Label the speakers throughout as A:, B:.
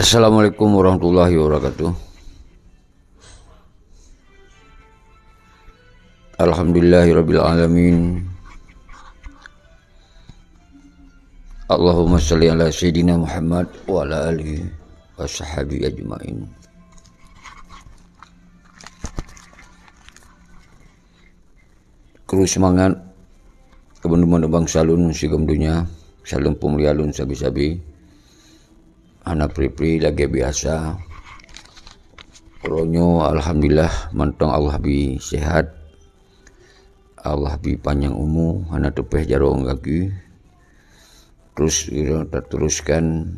A: Assalamualaikum warahmatullahi wabarakatuh. Alhamdulillahirabbil alamin. Allahumma shalli ala sayyidina Muhammad wa ala alihi wa sahbihi ajmain. Terus semangat teman-teman bangsa lun sigam dunia, salam pemulia lun sabi-sabi. Anak pri-pri lagi biasa. Ronyo alhamdulillah mantong Allah bi sehat. Allah bi panjang umur, anak tepeh jarong lagi. Terus kita teruskan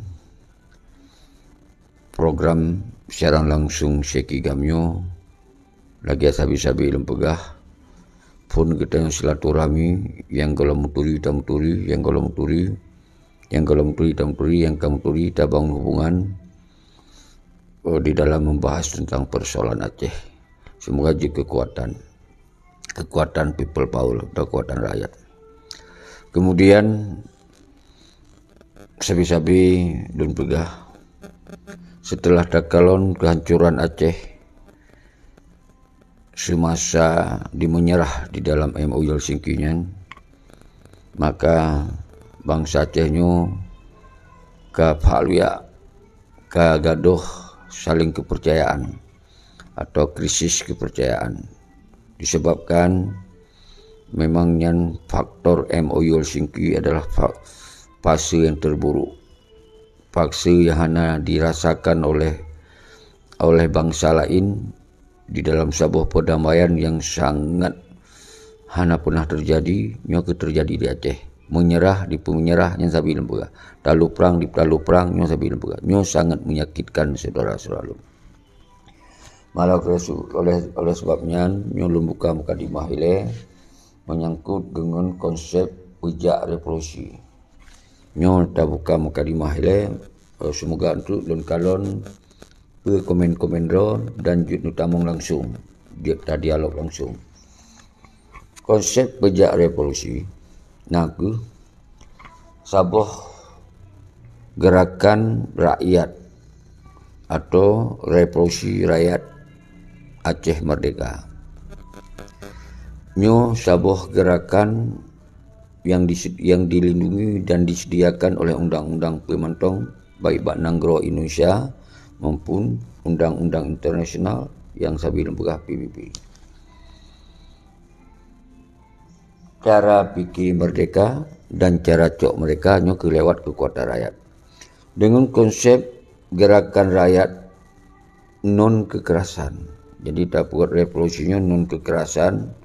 A: program siaran langsung Syekh Gamyo. Lagi sabi-sabi lempegah. Pun kita silaturahmi yang kalau muturi tamuturi, yang kalau muturi yang kamu turi tabang hubungan di dalam membahas tentang persoalan Aceh. Semoga juga kekuatan people power, kekuatan rakyat. Kemudian sabi-sabi dan pegah setelah takalon kehancuran Aceh semasa dimenyerah di dalam MOU Helsinki-nya, maka bangsa Acehnya kepaluya kagaduh saling kepercayaan atau krisis kepercayaan disebabkan memangnya faktor MOU Helsinki adalah fase yang terburuk, fase yang hanya dirasakan oleh bangsa lain di dalam sebuah perdamaian yang sangat hanya pernah terjadi di Aceh. Menyerah di pemenyerah yang sabi lembaga, talu perang di talu perang yang sabi lembaga, nyo sangat menyakitkan saudara-saudara. Malah oleh sebabnya nyo lembuka muka di mahile menyangkut dengan konsep pejak revolusi. Nyo tak buka muka di mahile semoga untuk lon kalon ke komen-komen dan jut nutamong langsung dia dialog langsung. Konsep pejak revolusi naku sabuh gerakan rakyat atau revolusi rakyat Aceh Merdeka. Nyo sabuh gerakan yang dilindungi dan disediakan oleh undang-undang pemantong baik Nanggro Indonesia maupun undang-undang internasional yang sabi lembagah PBB. Cara fikir merdeka dan cara cok mereka nyo kelewat kekuatan rakyat. Dengan konsep gerakan rakyat non kekerasan. Jadi tak buat revolusinya non kekerasan,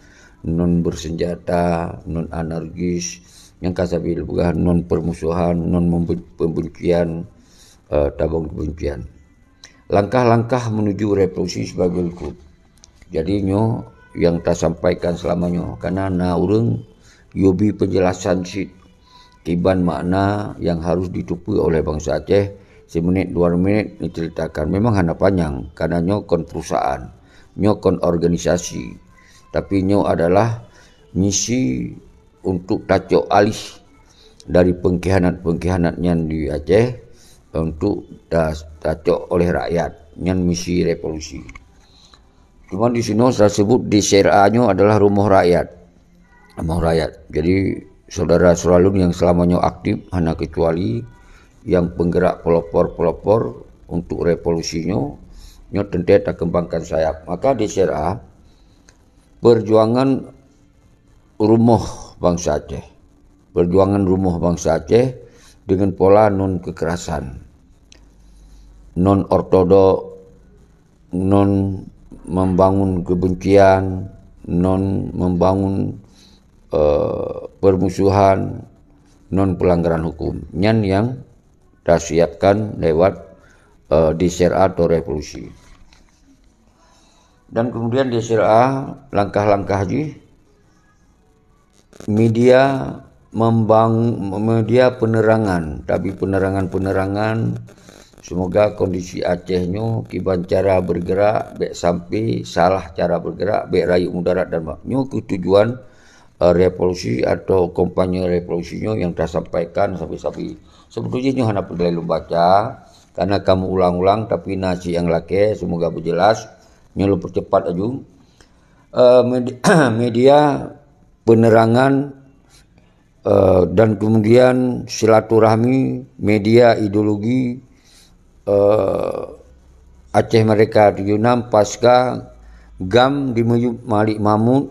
A: non bersenjata, non anarkis, yang kasabil bukan non permusuhan, non pembencian, tabung kebencian. Langkah-langkah menuju revolusi sebagai berikut. Jadi nyo yang tak sampaikan selamanya karena urang yobi penjelasan sit kiban makna yang harus ditupu oleh bangsa Aceh semenit 2 menit diceritakan. Memang hanya panjang karena nyo kon perusahaan, nyo kon organisasi, tapi nyo adalah misi untuk tacok alih dari pengkhianat yang di Aceh untuk tacok oleh rakyat yang misi revolusi. Cuma di sini saya sebut di CRA-nya adalah rumah rakyat. Jadi saudara-saudara yang selamanya aktif hanya kecuali yang penggerak pelopor untuk revolusinya nyo tentu tak kembangkan sayap. Maka di CRA perjuangan rumah bangsa Aceh. Perjuangan rumah bangsa Aceh dengan pola non kekerasan, non ortodok, non membangun kebencian, non membangun permusuhan, non pelanggaran hukum. Yang disiapkan lewat di CRA atau revolusi. Dan kemudian di CRA langkah-langkah media media penerangan, tapi penerangan semoga kondisi Acehnya kiban cara bergerak baik sampai salah cara bergerak baik rayu mudarat dan maknyo tujuan revolusi atau kampanye revolusinya yang telah sampaikan sabi-sabi sebetulnya hanya perlu baca karena kamu ulang-ulang tapi nasi yang laki semoga berjelas nyelur percepat aju. Media penerangan dan kemudian silaturahmi, media ideologi Aceh Merdeka 76 pasca GAM dimujub Malik Mahmud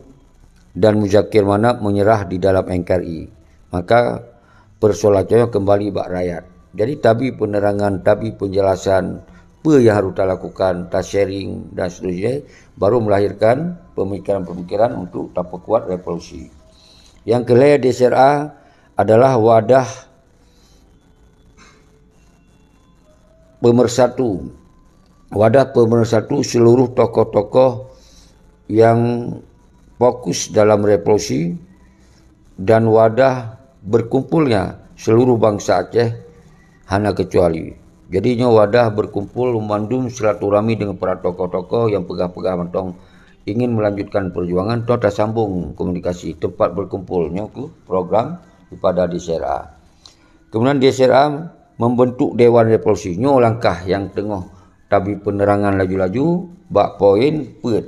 A: dan Muzakir Manap menyerah di dalam NKRI. Maka persoalannya kembali bak rakyat. Jadi tabi penerangan, tabi penjelasan apa yang harus kita lakukan, kita sharing dan seterusnya, baru melahirkan pemikiran-pemikiran untuk tak kuat revolusi. Yang kelima DSRA adalah wadah pemersatu. Wadah pemersatu seluruh tokoh-tokoh yang fokus dalam revolusi dan wadah berkumpulnya seluruh bangsa Aceh hana kecuali. Jadinya wadah berkumpul memandung silaturahmi dengan para tokoh-tokoh yang pegah-pegah mentong ingin melanjutkan perjuangan atau sambung komunikasi tempat berkumpulnya ke program daripada DSRA. Kemudian DSRA membentuk Dewan Revolusi. Nyo langkah yang tengah tabi penerangan laju-laju bak poin pet.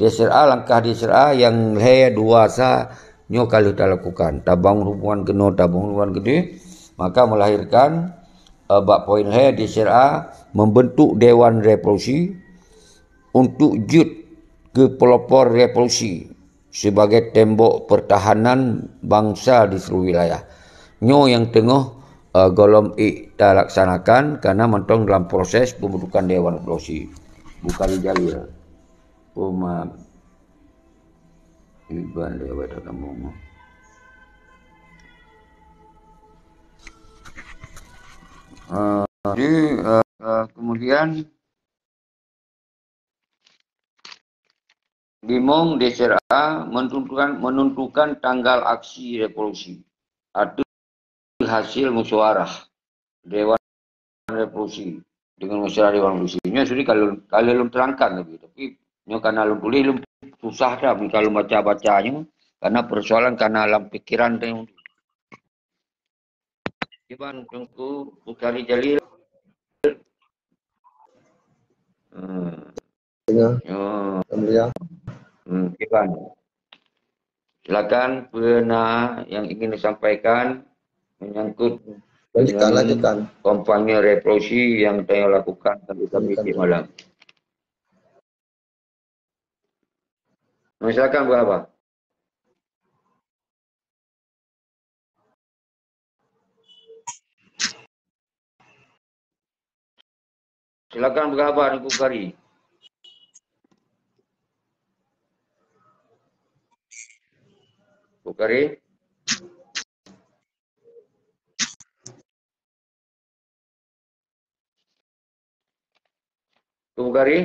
A: DSRA langkah DSRA yang he dua sa nyo kali kita lakukan. Tabang hubungan kena tabang hubungan gede, maka melahirkan bak poin he DSRA membentuk Dewan Revolusi untuk jut ke pelopor revolusi sebagai tembok pertahanan bangsa di seluruh wilayah. Nyo yang tengah golom kita laksanakan karena mentong dalam proses pembentukan Dewan Revolusi. Bukan Jalil. Maaf. Iban lewat kamu. Jadi kemudian Dimong DSRA menentukan tanggal aksi revolusi atau hasil musyawarah Dewan Revolusi dengan musyawarah Dewan Revolusi. Ini sudah kalau belum terangkan tapi ini karena belum tulis belum susah dah kalau baca-bacanya karena persoalan karena dalam pikiran tu. Iban tunggu Bukari Jalil. Iban. Silakan pernah yang ingin disampaikan menyangkut dengan kampanye revolusi yang saya lakukan tadi malam. Silakan berapa? Silakan berapa Ibu Kari? Bu Kari? Bu Kari?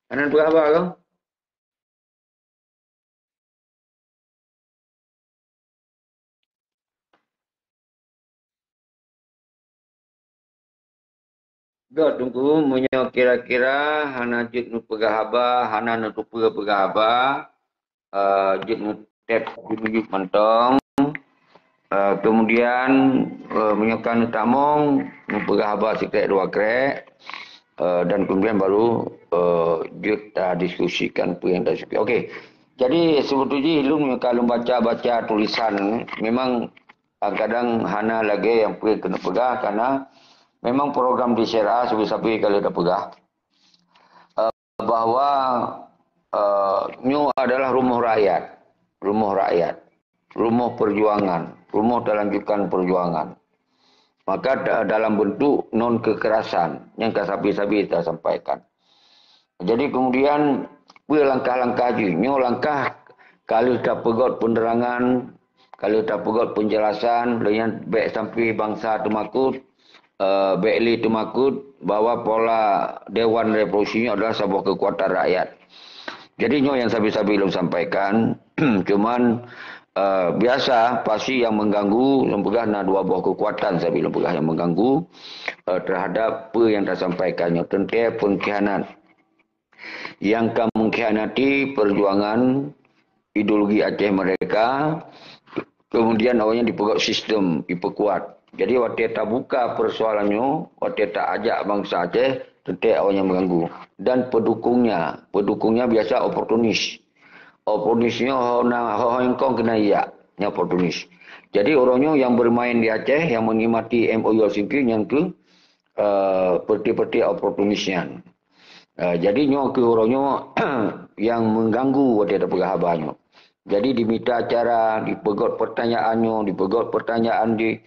A: Anan berapa kau? Dah tunggu munyo kira-kira hana jut nu pegahaba, hana nu pegahaba, jut nu tep dimujuk mentong. Kemudian menyokan utamong nu pegahaba sikret dua krek. Dan kemudian baru kita diskusikan apa yang dah diskusi. Okey. Jadi sebetulnya ilmu kalau baca tulisan memang kadang hana lagi yang kena pegah karena memang program di DSRA sabi-sabi kalau dah pegah bahawa nyu adalah rumah rakyat, rumah perjuangan, rumah lanjutan perjuangan. Maka dalam bentuk non kekerasan yang kasabi-sabi kita sampaikan. Jadi kemudian langkah-langkah nyu langkah kalau kita pegot penerangan, kalau kita pegot penjelasan dengan baik sampai bangsa temakut Bekli Tumakut bahwa pola Dewan Revolusi adalah sebuah kekuatan rakyat. Jadi yang sabi-sabi belum sampaikan, cuman biasa pasti yang mengganggu, lempegah na dua buah kekuatan sabi lempegah yang mengganggu terhadap apa yang dah sampaikannya tentang pengkhianat. Yang akan mengkhianati perjuangan ideologi Aceh Merdeka, kemudian awalnya dipegot sistem, diperkuat. Jadi waktu tak buka persoalannya, waktu tak ajak bangsa Aceh, tentu awaknya mengganggu. Dan pedukungnya biasa oportunis. Oportunisnya orang kong kena iya, nya oportunis. Jadi orangnya yang bermain di Aceh, yang menikmati MOU Helsinki, yang tu perti-perti oportunisnya. Jadi nyo ke orangnya yang mengganggu waktu tak pergahabannya. Jadi diminta cara, dipegot pertanyaan di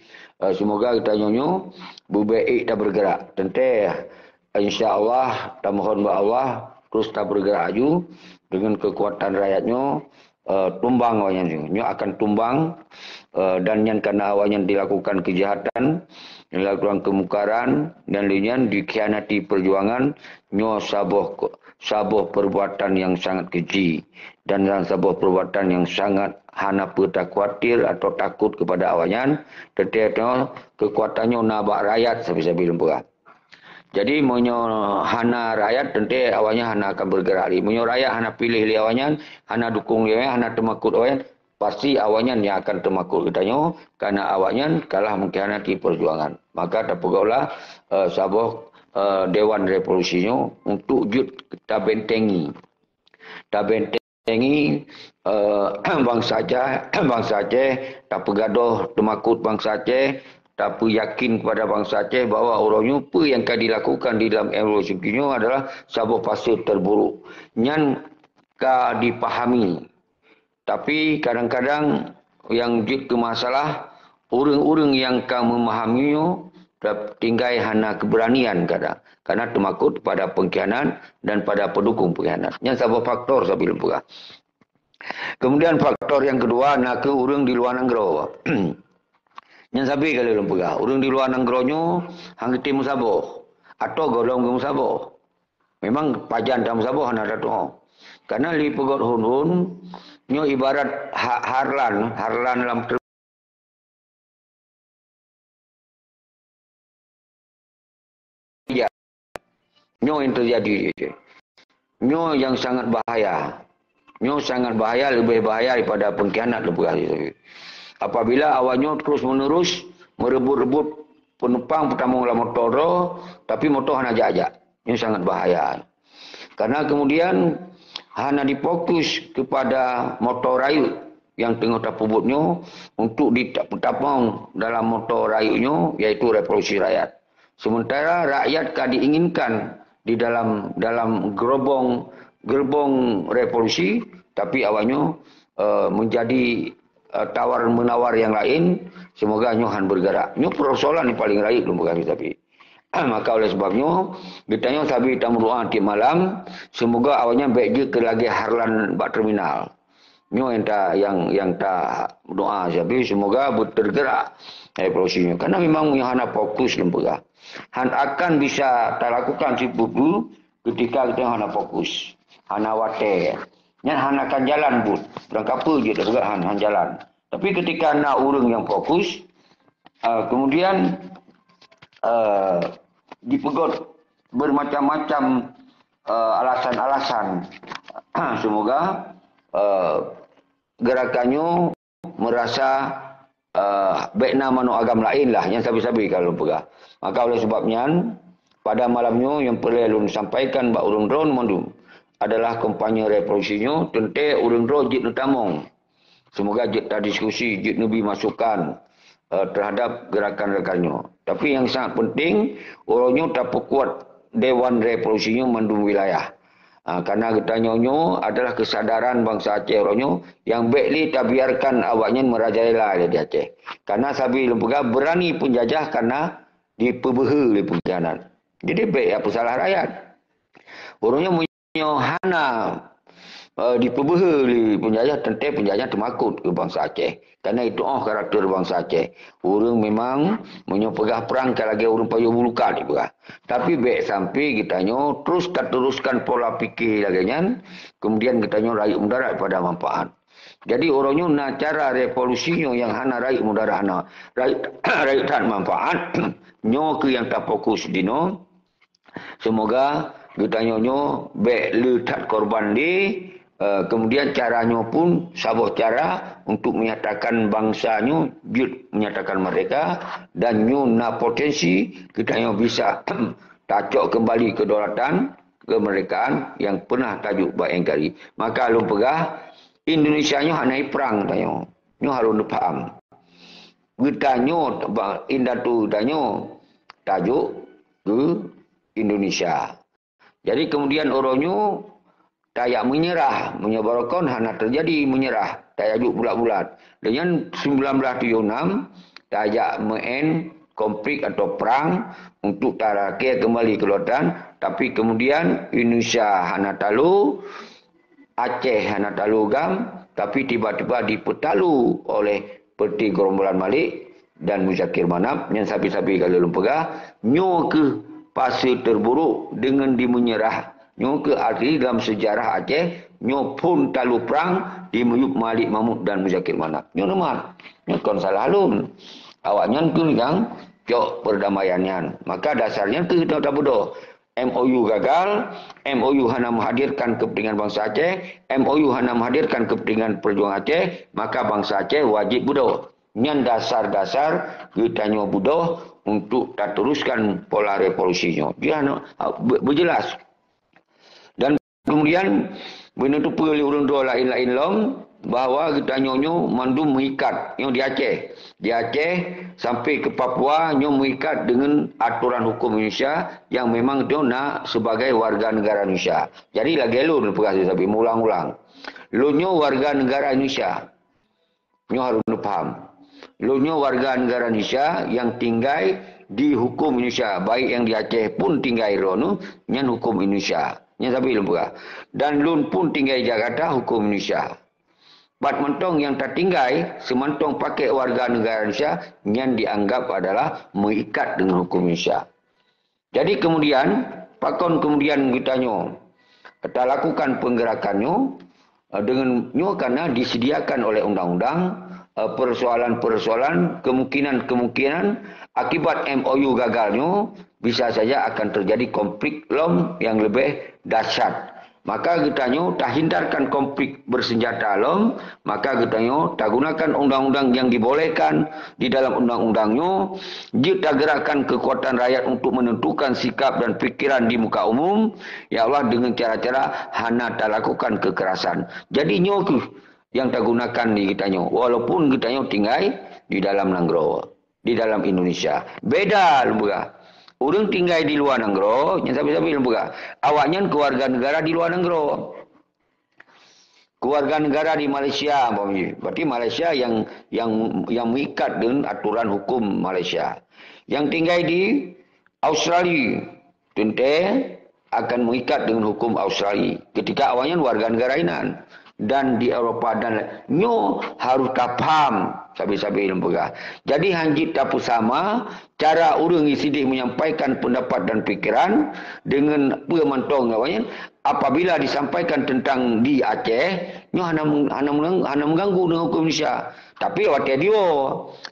A: semoga kita nyonyo berbaik dan bergerak. Tentu insya-Allah dan mohon Allah terus tak bergerak aju dengan kekuatan rakyatnya tumbang awalnya nyo akan tumbang dan yang karena awalnya dilakukan kejahatan, dilakukan kemukaran dan linyan dikhianati perjuangan nyo sabuh perbuatan yang sangat keji dan sabuh perbuatan yang sangat hana tak khawatir atau takut kepada awanyan tetapi kekuatannya nabak rakyat sabi-sabi lempurah. Jadi monyo hana rakyat tentu awalnya hana akan bergerak li. Monyo rakyat hana pilih li awalnya, hana dukung li awalnya, hana temakut awalnya, pasti awalnya yang akan temakut katanya karena awalnya kalah mengkhianati perjuangan. Maka terpegaulah sabuh Dewan Revolusinya untuk jut kita bentengi. Kita bentengi bangsa Aceh, tak pegaduh temakut bangsa Aceh, tapi yakin kepada bangsa Aceh bahawa orangnya apa yang akan dilakukan di dalam evolusi ini adalah sabuh pasir terburuk. Yang ka dipahami. Tapi kadang-kadang yang jut ke masalah, orang-orang yang ka memahaminya tinggal hana keberanian kadang. Karena temakut pada pengkhianat dan pada pendukung pengkhianat. Yang sabuh faktor sabi lempurah. Kemudian faktor yang kedua, nak ke orang di luar negara. Yang sabi kali lempurah. Orang di luar negara hang tim musabah atau golong ke musabah. Memang pajan dalam musabah hana datang. Karena li pegot hunun nyo ibarat harlan dalam terjadi. Nyo yang terjadi. Nyo yang sangat bahaya. Nyo sangat bahaya, lebih bahaya daripada pengkhianat lempurah. Apabila awalnya terus menerus merebut-rebut penumpang pertama dalam motor, tapi motor hanya ajak-ajak. Ini sangat bahaya. Karena kemudian hanya difokus kepada motor rayu yang tengah terpubutnya untuk ditapang dalam motor rayunya, iaitu revolusi rakyat. Sementara rakyat kan diinginkan di dalam gerbong revolusi, tapi awalnya menjadi tawar-menawar yang lain, semoga nyohan bergerak. Nyo persoalan yang paling raih belum bergerak tapi. Maka oleh sebabnya, ditanya sabi kita berdoa di malam, semoga awalnya baik je ke lagi harlan bak terminal. Nyo yang tak doa sabi, semoga tergerak revolusinya. Karena memang yang hana fokus lempurah. Han akan bisa tak lakukan si buku ketika kita hana fokus. Hana wate. Yang han akan jalan pun. Berangkat apa je tak bergerak han jalan. Tapi ketika nak urang yang fokus, kemudian dipegot bermacam-macam alasan-alasan. Semoga gerakannya merasa baikna mano agam lain lah yang sabi-sabi kalau pegah. Maka oleh sebabnya pada malamnya yang perlu disampaikan Mbak Urung Drone Mondum adalah kampanye revolusinya tentu Urung Drone jit nutamong. Semoga jit tak diskusi, jit nubi masukan terhadap gerakan-gerakannya. Tapi yang sangat penting orangnya tak kuat Dewan Revolusinya Mandum Wilayah. Karena ketanyonyo adalah kesadaran bangsa Aceh orangnya yang baikli tak biarkan awaknya merajalela di Aceh. Karena sabi lembaga berani penjajah karena dipebehe oleh pengkhianat. Jadi baik apa salah rakyat. Orangnya punya hana dipebehe oleh penjajah, tentu penjajah termakut ke bangsa Aceh. Karena itu karakter bangsa Aceh. Orang memang menyopegah perang kalau lagi orang payah bulukan juga. Tapi baik sampai kitanya teruskan pola fikir laginya, kemudian kitanya rakyat mudarat pada manfaat. Jadi orangnya nak cara revolusinya yang hana rakyat mudarat hana rakyat tak manfaat, nyo ke yang tak fokus dino. Semoga kitanya nyo baik letak korban di Kemudian caranya pun sabuh cara untuk menyatakan bangsanya, menyatakan mereka dan nyu na potensi kita yang bisa tacok kembali kedaulatan kemerdekaan yang pernah tajuk baik engkari. Maka lu pegah Indonesia nyu hanai perang tanya. Nyu harus faham. Kita nyu indah tu tanya tajuk ke Indonesia. Jadi kemudian orangnya tayak menyerah, menyebarkan hana terjadi menyerah, tayak bulat-bulat. Dengan 1976, tayak main konflik atau perang untuk tarakir kembali ke lautan, tapi kemudian Indonesia hana talu, Aceh hana talu gam, tapi tiba-tiba dipetalu oleh Peti Gerombolan Malik dan Muzakir Manap, yang sapi-sapi kalau lempegah, nyo ke fase terburuk dengan dimenyerah. Nyo ke arti dalam sejarah Aceh, nyo pun talu perang di Muyub Malik Mahmud dan Muzakir Manap. Nyo nama, nyo kon salah alun. Awaknya tu yang cok perdamaiannya. Maka dasarnya tu kita tak bodoh. MOU gagal, MOU hanya menghadirkan kepentingan bangsa Aceh, MOU hanya menghadirkan kepentingan perjuangan Aceh, maka bangsa Aceh wajib bodoh. Nyan dasar-dasar kita nyo bodoh untuk tak teruskan pola revolusinya. Dia berjelas. Dan kemudian benda tu perlu urun dua lain-lain lom bahawa kita nyo mandum mengikat nyo di Aceh. Di Aceh sampai ke Papua nyo mengikat dengan aturan hukum Indonesia yang memang dia nak sebagai warga negara Indonesia. Jadi lagi lu perkasa tapi ulang-ulang. Lu nyo warga negara Indonesia. Nyo harus faham. Lu nyo warga negara Indonesia yang tinggal di hukum Indonesia, baik yang di Aceh pun tinggal rono nyan hukum Indonesia. Nyan tapi lembaga. Dan lun pun tinggal di Jakarta hukum Indonesia. Bat mentong yang tertinggal semantong pakai warga negara Indonesia yang dianggap adalah mengikat dengan hukum Indonesia. Jadi kemudian pakon kemudian kita kita lakukan penggerakannya dengan karena disediakan oleh undang-undang persoalan-persoalan kemungkinan-kemungkinan akibat MOU gagalnya bisa saja akan terjadi konflik lom yang lebih dahsyat. Maka kita tak hindarkan konflik bersenjata lom, maka kita tak gunakan undang-undang yang dibolehkan di dalam undang-undangnya, kita gerakkan kekuatan rakyat untuk menentukan sikap dan pikiran di muka umum, ya Allah dengan cara-cara hana tak lakukan kekerasan. Jadi nyoku yang tak gunakan di kita walaupun kita tinggal di dalam Nanggro, di dalam Indonesia. Beda lembaga. Orang tinggal di luar negara, yang sabi-sabi lembaga. Awaknya keluarga negara di luar negara. Keluarga negara di Malaysia, berarti Malaysia yang mengikat dengan aturan hukum Malaysia. Yang tinggal di Australia, tentu akan mengikat dengan hukum Australia. Ketika awaknya warga negara inan. Dan di Eropah dan nyo harus tak faham sabi-sabi lembaga. Jadi hanjit tak sama cara orang isidik menyampaikan pendapat dan pikiran dengan pemantong awaknya apabila disampaikan tentang di Aceh nyo hana mengganggu dengan hukum Indonesia. Tapi waktu dia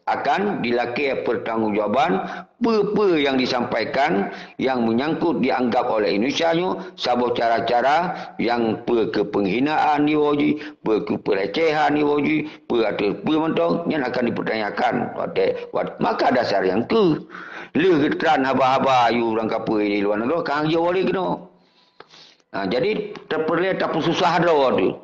A: akan dilakukan pertanggungjawaban apa yang disampaikan yang menyangkut dianggap oleh Indonesia nyo sabuh cara-cara yang kepenghinaan ni waji, pelecehan ni waji, atau mentong yang akan dipertanyakan. Maka dasar yang tu le getran haba-haba ayu orang kapal di luar negara kang je boleh kena. Jadi terperlihat tak susah dah tu.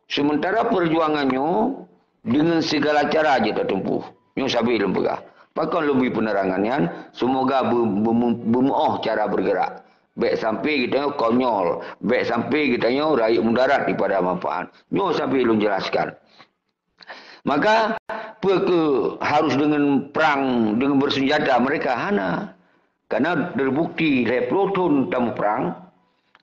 A: Sementara perjuangannya dengan segala cara aja tak tempuh. Nyo sabi lembaga. Pakon lebih penerangannya, semoga bermoh cara bergerak. Baik sampai kita konyol, baik sampai kita rakyat mudarat daripada manfaat. Nyo sabi lu jelaskan. Maka harus dengan perang, dengan bersenjata mereka hana. Karena terbukti replotun tamu perang,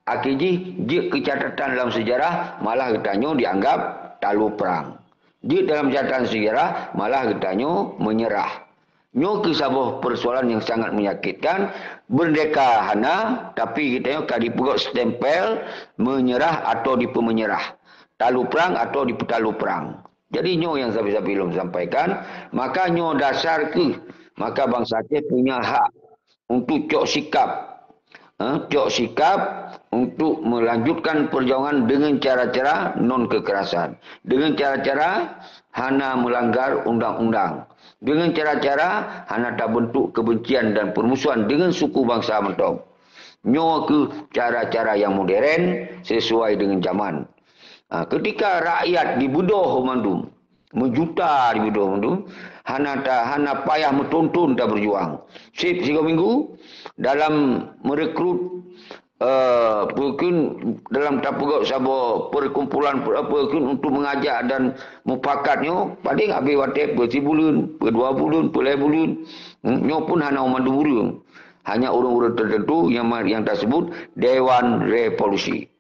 A: akhirnya kecatatan dalam sejarah malah kita dianggap talu perang. Di dalam catatan sejarah malah kitanya menyerah. Nyo ke sabuh persoalan yang sangat menyakitkan. Merdeka hana, tapi kitanya kali pegok stempel menyerah atau dipemenyerah. Talu perang atau dipetalu perang. Jadi nyo yang saya belum sampaikan. Maka nyo dasar ke. Maka bangsa Aceh punya hak untuk cok sikap Tiok sikap untuk melanjutkan perjuangan dengan cara-cara non kekerasan, dengan cara-cara hana melanggar undang-undang, dengan cara-cara hana tak bentuk kebencian dan permusuhan dengan suku bangsa mentong. Nyo ke cara-cara yang modern sesuai dengan zaman. Ketika rakyat dibudoh mandum, menjuta dibudoh mandum, hana payah mentuntun dan berjuang. Sip 3 minggu dalam merekrut mungkin dalam tapugak sabo perkumpulan perkumpulan untuk mengajak dan mupakatnya paling habis watek bersibulan, berdua bulan, pelai bulan. Nyo pun hana mandu burung. Hanya orang-orang tertentu yang tersebut Dewan Revolusi.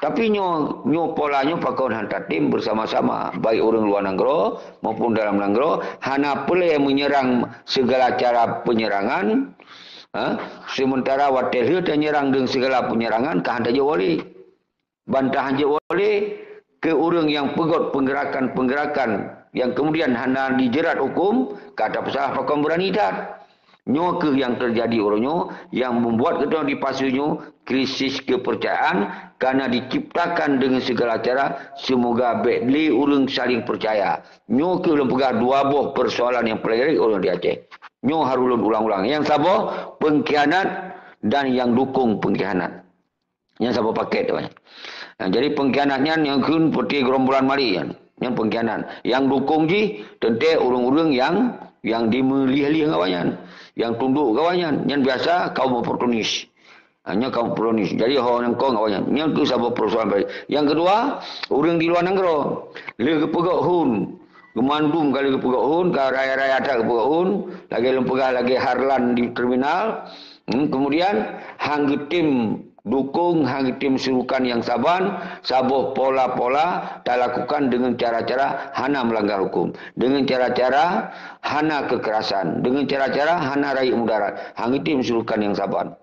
A: Tapi nyo polanya pakon hantar tim bersama-sama, baik orang luar negara maupun dalam negara, hana pelai menyerang segala cara penyerangan. Sementara watel dan nyerang dengan segala penyerangan kehantar je boleh. Bantahan je boleh ke orang yang pegot penggerakan-penggerakan yang kemudian hana dijerat hukum, kata pesalah pakon berani tak. Nyo ke yang terjadi orangnya yang membuat kita dipasunya krisis kepercayaan karena diciptakan dengan segala cara semoga bedli orang saling percaya. Nyo ke belum pegang dua buah persoalan yang pelerik orang di Aceh. Nyo harus ulang-ulang. Yang sabar pengkhianat dan yang dukung pengkhianat. Yang sabar paket tu. Jadi pengkhianatnya yang kun seperti gerombolan mali kan. Yang pengkhianat. Yang dukung ji tentu orang-orang yang dimelih-lih kawannya. Yang tunduk kawannya. Yang biasa kaum oportunis. Hanya kaum oportunis. Jadi orang yang kau kawannya. Yang tu sabar persoalan baik. Yang kedua, orang di luar negara. Lagi pegak hun. Gemandum kali kepegak hun, ke raya-raya ada kepegak hun, lagi lempegah lagi harlan di terminal. Kemudian hang tim dukung, hang tim surukan yang saban, saboh pola-pola tak lakukan dengan cara-cara hana melanggar hukum, dengan cara-cara hana kekerasan, dengan cara-cara hana rakyat mudarat. Hang tim surukan yang saban.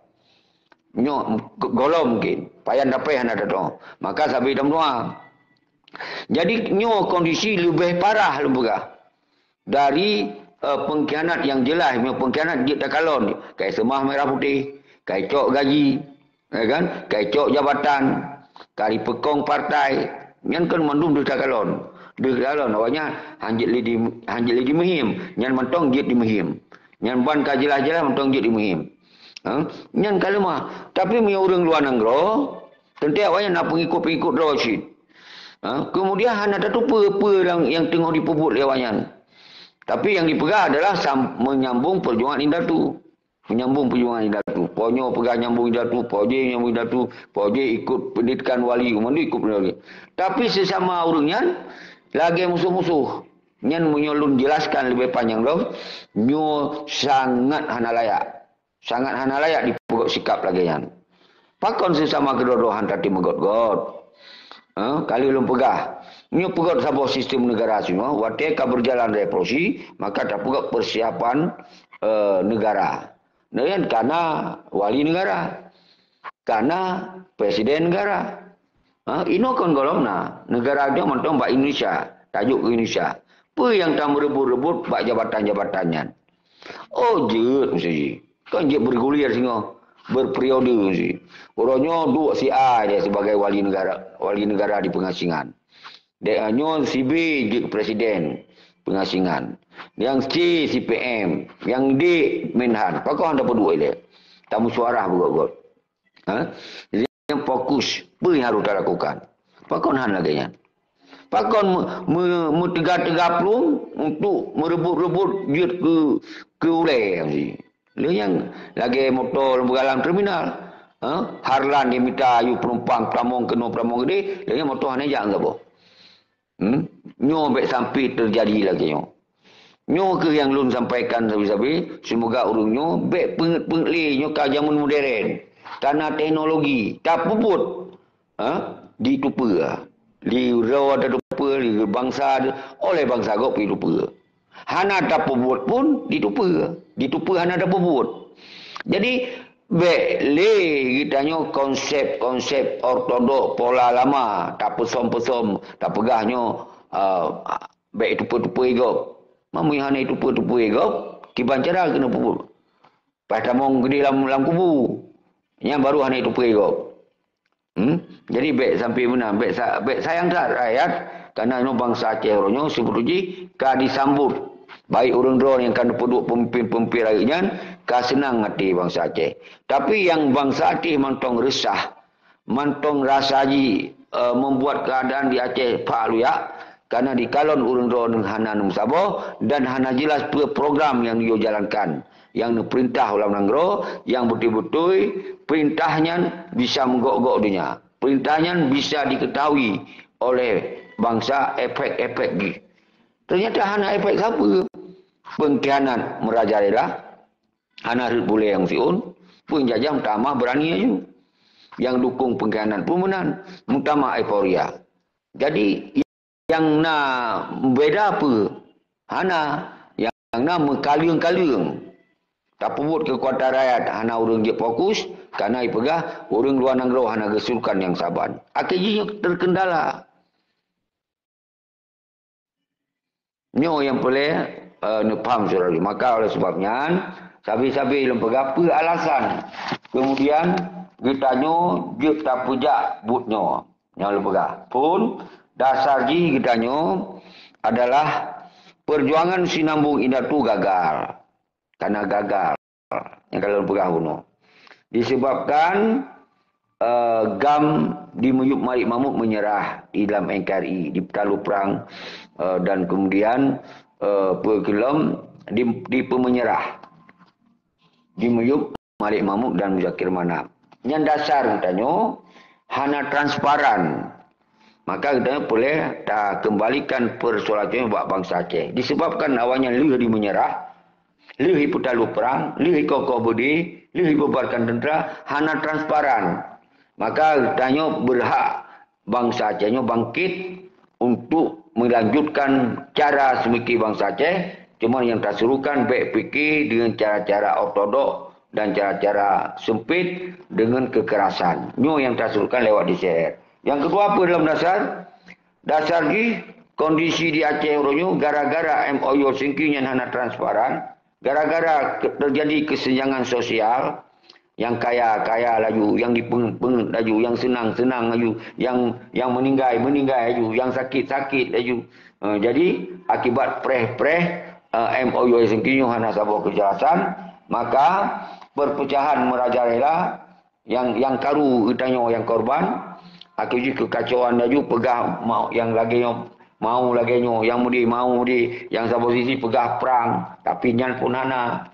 A: Nyo golong mungkin, payah dapat hana datang. Maka sabi dam doa. Jadi nyo kondisi lebih parah lembaga dari pengkhianat yang jelas. Pengkhianat dia tak kalon, kayak semah merah putih, kayak cok gaji, ya kan? Kayak cok jabatan, kari pekong partai, yang kan mandum dia tak kalon. Dia kalon awalnya hanjit li di mehim, yang mentong jit di mehim, yang ban kajelah-jelah mentong jit di mehim. Yang kalau mah, tapi mi orang luar negara, tentu awalnya nak pengikut-pengikut Rashid. Kemudian ada tu apa yang tengok dipubut lewanyan. Tapi yang dipegang adalah menyambung perjuangan Indatu. Menyambung perjuangan Indatu. Ponyo pegang nyambung Indatu, Poje nyambung Indatu, Poje ikut pendidikan wali, Umandu ikut wali. Tapi sesama orangnya lagi musuh-musuh. Nyan menyolun jelaskan lebih panjang dah. Nyo sangat hana layak. Sangat hana layak dipegok sikap lagi yan. Pakon sesama kedua-duaan tadi megot-got. Kali belum pegah. Ini pegat sebuah sistem negara semua. Watika berjalan revolusi, maka tak pegat persiapan negara. Dan karena wali negara, karena presiden negara. Ini kan golongna negara dia mentong bak Indonesia, tajuk ke Indonesia. Apa yang tak merebut-rebut bak jabatan-jabatannya. Oh jut mesti. Kan jut bergulir singo. Berperiode mesti. Orangnya dua si A dia sebagai wali negara di pengasingan. Dia hanya si B jadi presiden pengasingan. Yang C si PM, yang D Menhan. Pakau anda berdua dia. Tamu suara buat. Jadi yang fokus apa yang harus dilakukan. Pakau han lagi nya. Pakau tegak-tegak pelung untuk merebut-rebut duit ke ulai mesti. Dia yang lagi motor dalam terminal. Harlan dia minta ayu penumpang pramong kena pramong gede. Dia yang motor hanya jangan apa. Nyo baik sampai terjadi lagi nyo. Nyo ke yang lun sampaikan sabi-sabi. Semoga urung nyo baik pengli nyo ke zaman modern. Karena teknologi. Tak puput. Di tupa. Di rawa ada tupa. Di bangsa oleh bangsa gok pergi tupa. Hana tak puput pun ditupa. Ditupa hana tak puput. Jadi, le kita nyo konsep ortodok pola lama. Tak pesom-pesom. Tak pegahnya. Baik tupa-tupa igop. Mamu yang hana tupa-tupa igop. Kiban cara kena puput. Pada mong gede dalam kubu. Yang baru hanya itu pergi. Jadi baik sampai mana? Baik sayang tak rakyat karena ini bangsa Aceh orangnya sebetulnya ka disambut. Baik orang drone yang kan penduk pemimpin-pemimpin rakyatnya ka senang hati bangsa Aceh. Tapi yang bangsa Aceh mantong resah, mantong rasaji membuat keadaan di Aceh pak luya karena di kalon orang drone hana sabo dan hana jelas program yang dia jalankan. Yang perintah ulang nanggro, yang betul-betul perintahnya bisa menggok-gok dunia. Perintahnya bisa diketahui oleh bangsa efek-efek. Ternyata hanya efek apa? Pengkhianat merajalela, hanya boleh yang siun, penjajah utama berani aja. Yang dukung pengkhianat pemenang, utama euforia. Jadi yang nak beda apa? Hanya yang nak mengkaliung-kaliung. Tak buat kekuatan rakyat hana orang dia fokus karena ipegah orang luar negara hana kesulitan yang saban. Akhirnya terkendala. Nyo yang boleh faham saudara. Maka oleh sebabnya sabi-sabi lempega apa alasan. Kemudian kita nyo dia tak puja butnyo. Nyo lempega. Pun dasar ji kita nyo adalah perjuangan sinambung indah tu gagal. Karena gagal yang kalau bergahun disebabkan GAM di Muyub Malik Mamuk menyerah di dalam NKRI di Talu Perang dan kemudian Pergelom di pemenyerah di Muyub Malik Mamuk dan Muzakir Manap. Yang dasar katanya hana transparan. Maka kita boleh tak kembalikan persoalannya buat bangsa Aceh. Disebabkan awalnya lihat di menyerah, lihi putalu perang, lihi kokoh budi, lihi bubarkan tentera, hana transparan. Maka tanya berhak bangsa Acehnya bangkit untuk melanjutkan cara semiki bangsa Aceh. Cuma yang tak serukan baik fikir dengan cara-cara ortodok dan cara-cara sempit dengan kekerasan. Nyo yang tak serukan lewat di share. Yang kedua apa dalam dasar? Dasar di kondisi di Aceh Ronyo gara-gara MOU singkirnya hana transparan. Gara-gara terjadi kesenjangan sosial, yang kaya laju, yang dipeng laju, yang senang laju, yang meninggal laju, yang sakit laju. Jadi akibat preh MOU singkirnya hana sabuk kejelasan, maka perpecahan merajalela yang karu itanya yang korban, akhirnya kekacauan laju pegah mau yang lagi mau lagi yang mau yang satu sisi pegah perang tapi nyan pun hana.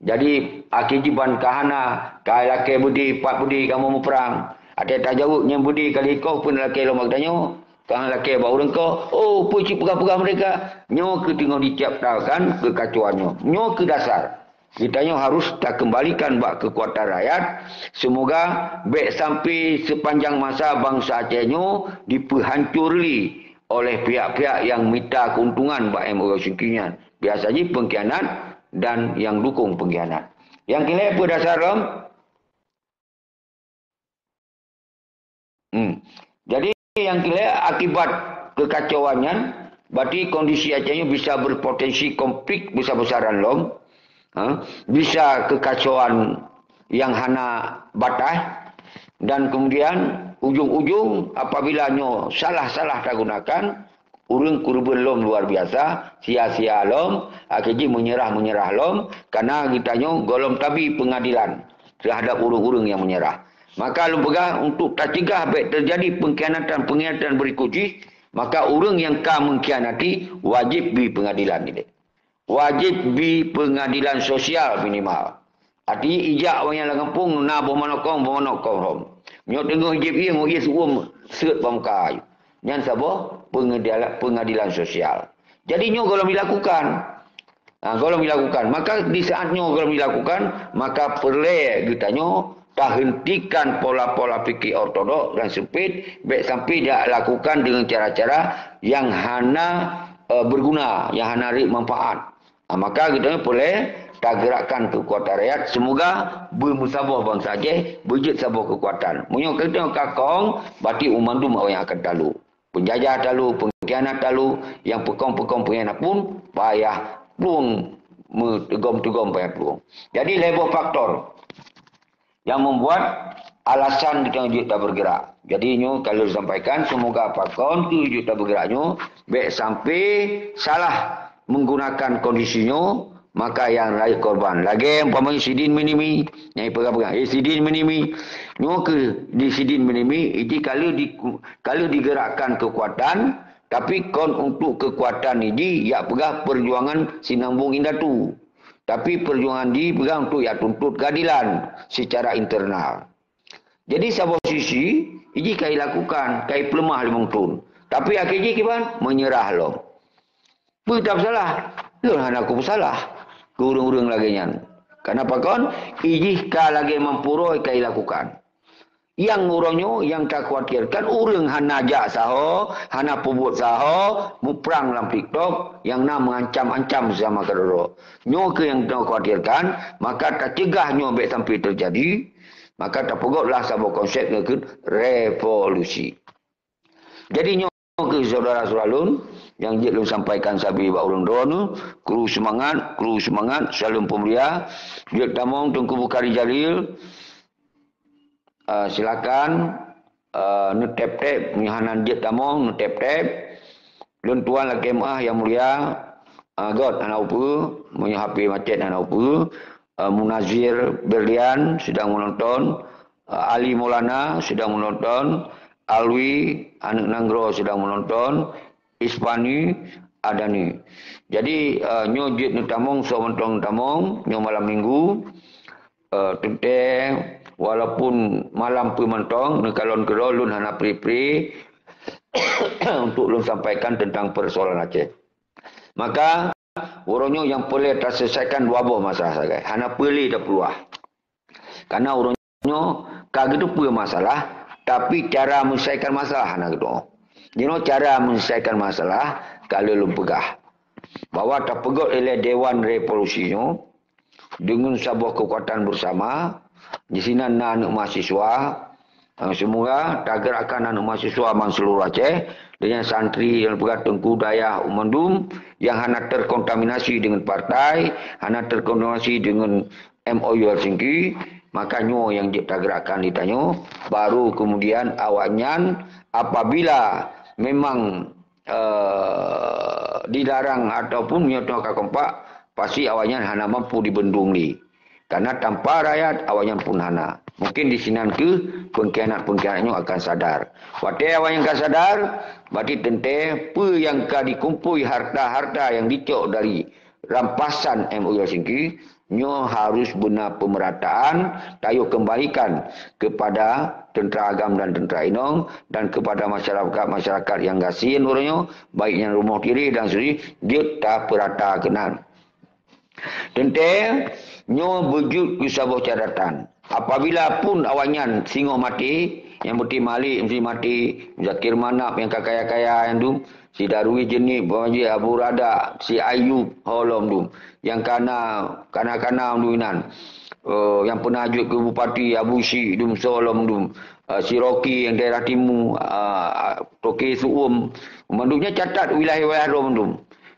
A: Jadi akhirnya ban kahana kai laki budi pak budi kamu mau perang ada tak jauh yang budi kali kau pun laki lomak danyo kang laki bau rengko oh puci pegah-pegah mereka nyo ke tengok diciptakan kekacauannya nyo ke dasar. Kitanya harus tak kembalikan bak kekuatan rakyat. Semoga baik sampai sepanjang masa bangsa Acehnya diperhancurli oleh pihak-pihak yang minta keuntungan bak MOU singkirnya. Biasanya pengkhianat dan yang dukung pengkhianat. Yang kira apa dasar rom? Jadi yang kira akibat kekacauannya, berarti kondisi Acehnya bisa berpotensi konflik besar-besaran lom. Bisa kekacauan yang hana batas dan kemudian ujung-ujung apabila nyo salah-salah tak gunakan urang kurban lom luar biasa sia-sia lom akhirnya menyerah lom karena kita nyo golom tabi pengadilan terhadap urang-urang yang menyerah. Maka lom pegang untuk tak cegah baik terjadi pengkhianatan berikutnya, maka urang yang ka mengkhianati wajib di pengadilan ini. Wajib di pengadilan sosial minimal. Artinya ijak orang yang lengkapung na bomanokong rom. Nyo tengok ijib ia ngo ia suum set pamkai. Nyan sabo pengadilan sosial. Jadi nyo kalau dilakukan. Kalau dilakukan, maka di saat nyo kalau dilakukan, maka perle kita nyo tak hentikan pola-pola fikir ortodok dan sempit baik sampai dia lakukan dengan cara-cara yang hana berguna, yang hana manfaat. Maka kita boleh tak gerakkan kekuatan rakyat. Semoga bermusabah bangsa Aceh, berjit sabah kekuatan. Munyo kita kakong, berarti umandum orang yang akan talu. Penjajah talu, pengkhianat talu, yang pekong-pekong pengkhianat pun payah peluang tegom-tegom payah peluang. Jadi level faktor. yang membuat alasan kita tak bergerak. Jadi nyo kalau disampaikan semoga pakon tu tak bergeraknya baik sampai salah menggunakan kondisinya, maka yang lain korban. Lagi umpamanya sidin menimi, yang pegang-pegang, sidin menimi, nyo ke di sidin menimi, itu kalau digerakkan kekuatan, tapi kon untuk kekuatan ini ya pegang perjuangan sinambung indah tu. Tapi perjuangan di pegang tu ya tuntut keadilan secara internal. Jadi sebuah sisi, ini kai lakukan, kai pelemah limang tun. Tapi akhirnya kiban menyerah lo. Pun tak salah. Lo hana aku bersalah. Kurung-kurung lagi nyan. Kenapa kon? Ini ka lagi mempuroi kai lakukan. Yang uronyo yang tak khawatirkan urang hana ajak saho, hana pubut saho, muprang dalam TikTok yang nak mengancam-ancam sama kedoro. Nyo ke yang tak khawatirkan, maka tak cegah nyo ambek sampai terjadi. Maka tak pegotlah sebuah konsep ke revolusi. Jadi nyo ke saudara-saudara lun yang jik lun sampaikan sabi bak urang dono, kru semangat, salam pemulia. Jik tamong Tengku Bukhari Jalil, silakan netep-tep nyahanan jik tamong netep-tep. Lun tuan laki maah yang mulia, God anak upa, menyahapi macet anak upa. Munazir Berlian sedang menonton, Ali Maulana sedang menonton, Alwi Anak Nanggro sedang menonton, Ispani ada ni. Jadi nyo jit ni tamong so mentong tamong nyo malam minggu tentang walaupun malam pu mentong ni kalon kero lun hana pri-pri untuk lun sampaikan tentang persoalan Aceh. Maka urangnya yang boleh terselesaikan dua buah masalah saja. Hana boleh dah peluah. Karena urangnya kagak tu punya masalah, tapi cara menyelesaikan masalah hana gitu. Cara menyelesaikan masalah kalau lu pegah. Bahawa tak pegot oleh Dewan Revolusinya dengan sebuah kekuatan bersama. Di sini anak mahasiswa, semoga tak gerakan anak mahasiswa seluruh Aceh dengan santri yang pegat Tengku Dayah Umandum yang hanya terkontaminasi dengan partai, hanya terkontaminasi dengan MOU Helsinki, makanya yang kita gerakan ditanya, baru kemudian awaknya apabila memang dilarang ataupun menyatakan kompak, pasti awaknya hanya mampu dibendung ni. Karena tanpa rakyat, awaknya pun hana. Mungkin di sini ke pengkhianat-pengkhianatnya akan sadar. Waktu awak yang akan sadar, berarti tente apa yang akan dikumpul harta-harta yang dicok dari rampasan MOU Helsinki, nyo harus benar pemerataan, tayo kembalikan kepada tentera agam dan tentera inong dan kepada masyarakat yang gasian orangnya, baiknya rumah kiri dan suri, dia tak perata kenan. Tentang nyo wujud ke sebuah catatan. Apabila pun awaknya singoh mati, yang Buti Malik mesti mati, Zakir Manap yang kaya-kaya yang tu, si Darwi Jenik, Bahaji Abu Rada, si Ayub Holom tu, yang kana duinan. Yang pernah ajut ke Bupati Abu Syik dum Solom dum, si Rocky yang daerah timur, Rocky Suum, mandumnya catat wilayah-wilayah rom dum.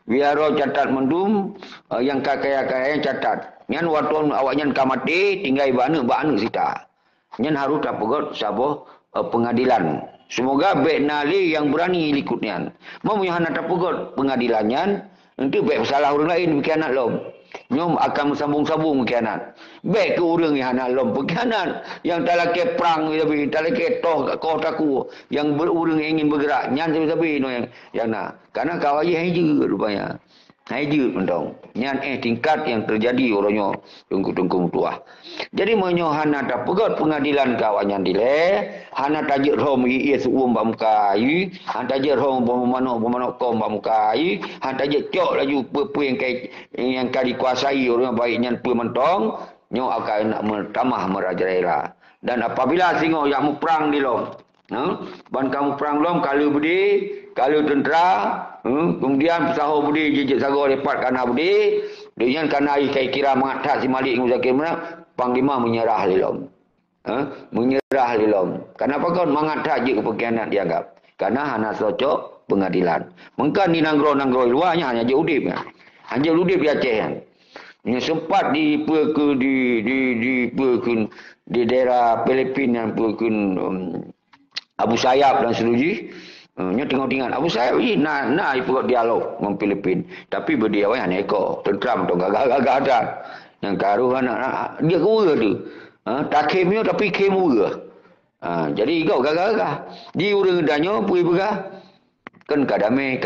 A: Biaro catat mendum yang kaya-kaya yang catat. Nyan waktu awaknya kamati tinggal bana sita. Nyan harus dapat sabuh pengadilan. Semoga baik nali yang berani ikutnya. Mau yang nak dapat pengadilannya, nanti baik salah orang lain berkhianat lom. Nyom akan sambung-sambung berkhianat. Baik ke orang yang nak lom berkhianat. Yang tak lagi perang, tak lagi toh kau taku. Yang berurang ingin bergerak. Nyan tapi yang nak. Karena kawai haji rupanya. Haji mentong. Nyan tingkat yang terjadi orangnya tunggu-tunggu tua. Jadi menyo hana tak pegot pengadilan kawannya dile, hana tajik rom iis bamukai, hana tajik rom bamanok kom bamukai, hana tajik cok laju pe yang kali kuasai orang baik nyan pe mentong, nyo akan nak mertamah merajalela. Dan apabila singo yang perang di lom, ban kamu perang lom kalau budi, kalau tentera, kemudian sahur budi jejak sago lepat kana budi, dengan kana kai kira mengatas si Malik Zakir mana panglima menyerah lilom. Menyerah lilom. Kenapa kau mengatas je pengkhianat dianggap? Karena hana cocok pengadilan. Mungkin di nanggro luarnya hanya je udip ya. Hanya udip di Aceh. Yang sempat di di daerah Filipina yang Abu Sayyaf dan seterusnya. Nya tengok-tengok Abu Sayyaf ni nak ikut dialog dengan Filipin. Tapi berdia yang neko tentram tu gagak-gagak ada. Yang karu anak dia kura tu. Takimnya tapi kemura. Jadi kau gagak-gagak. Di urang danyo pergi begah. Kan kadame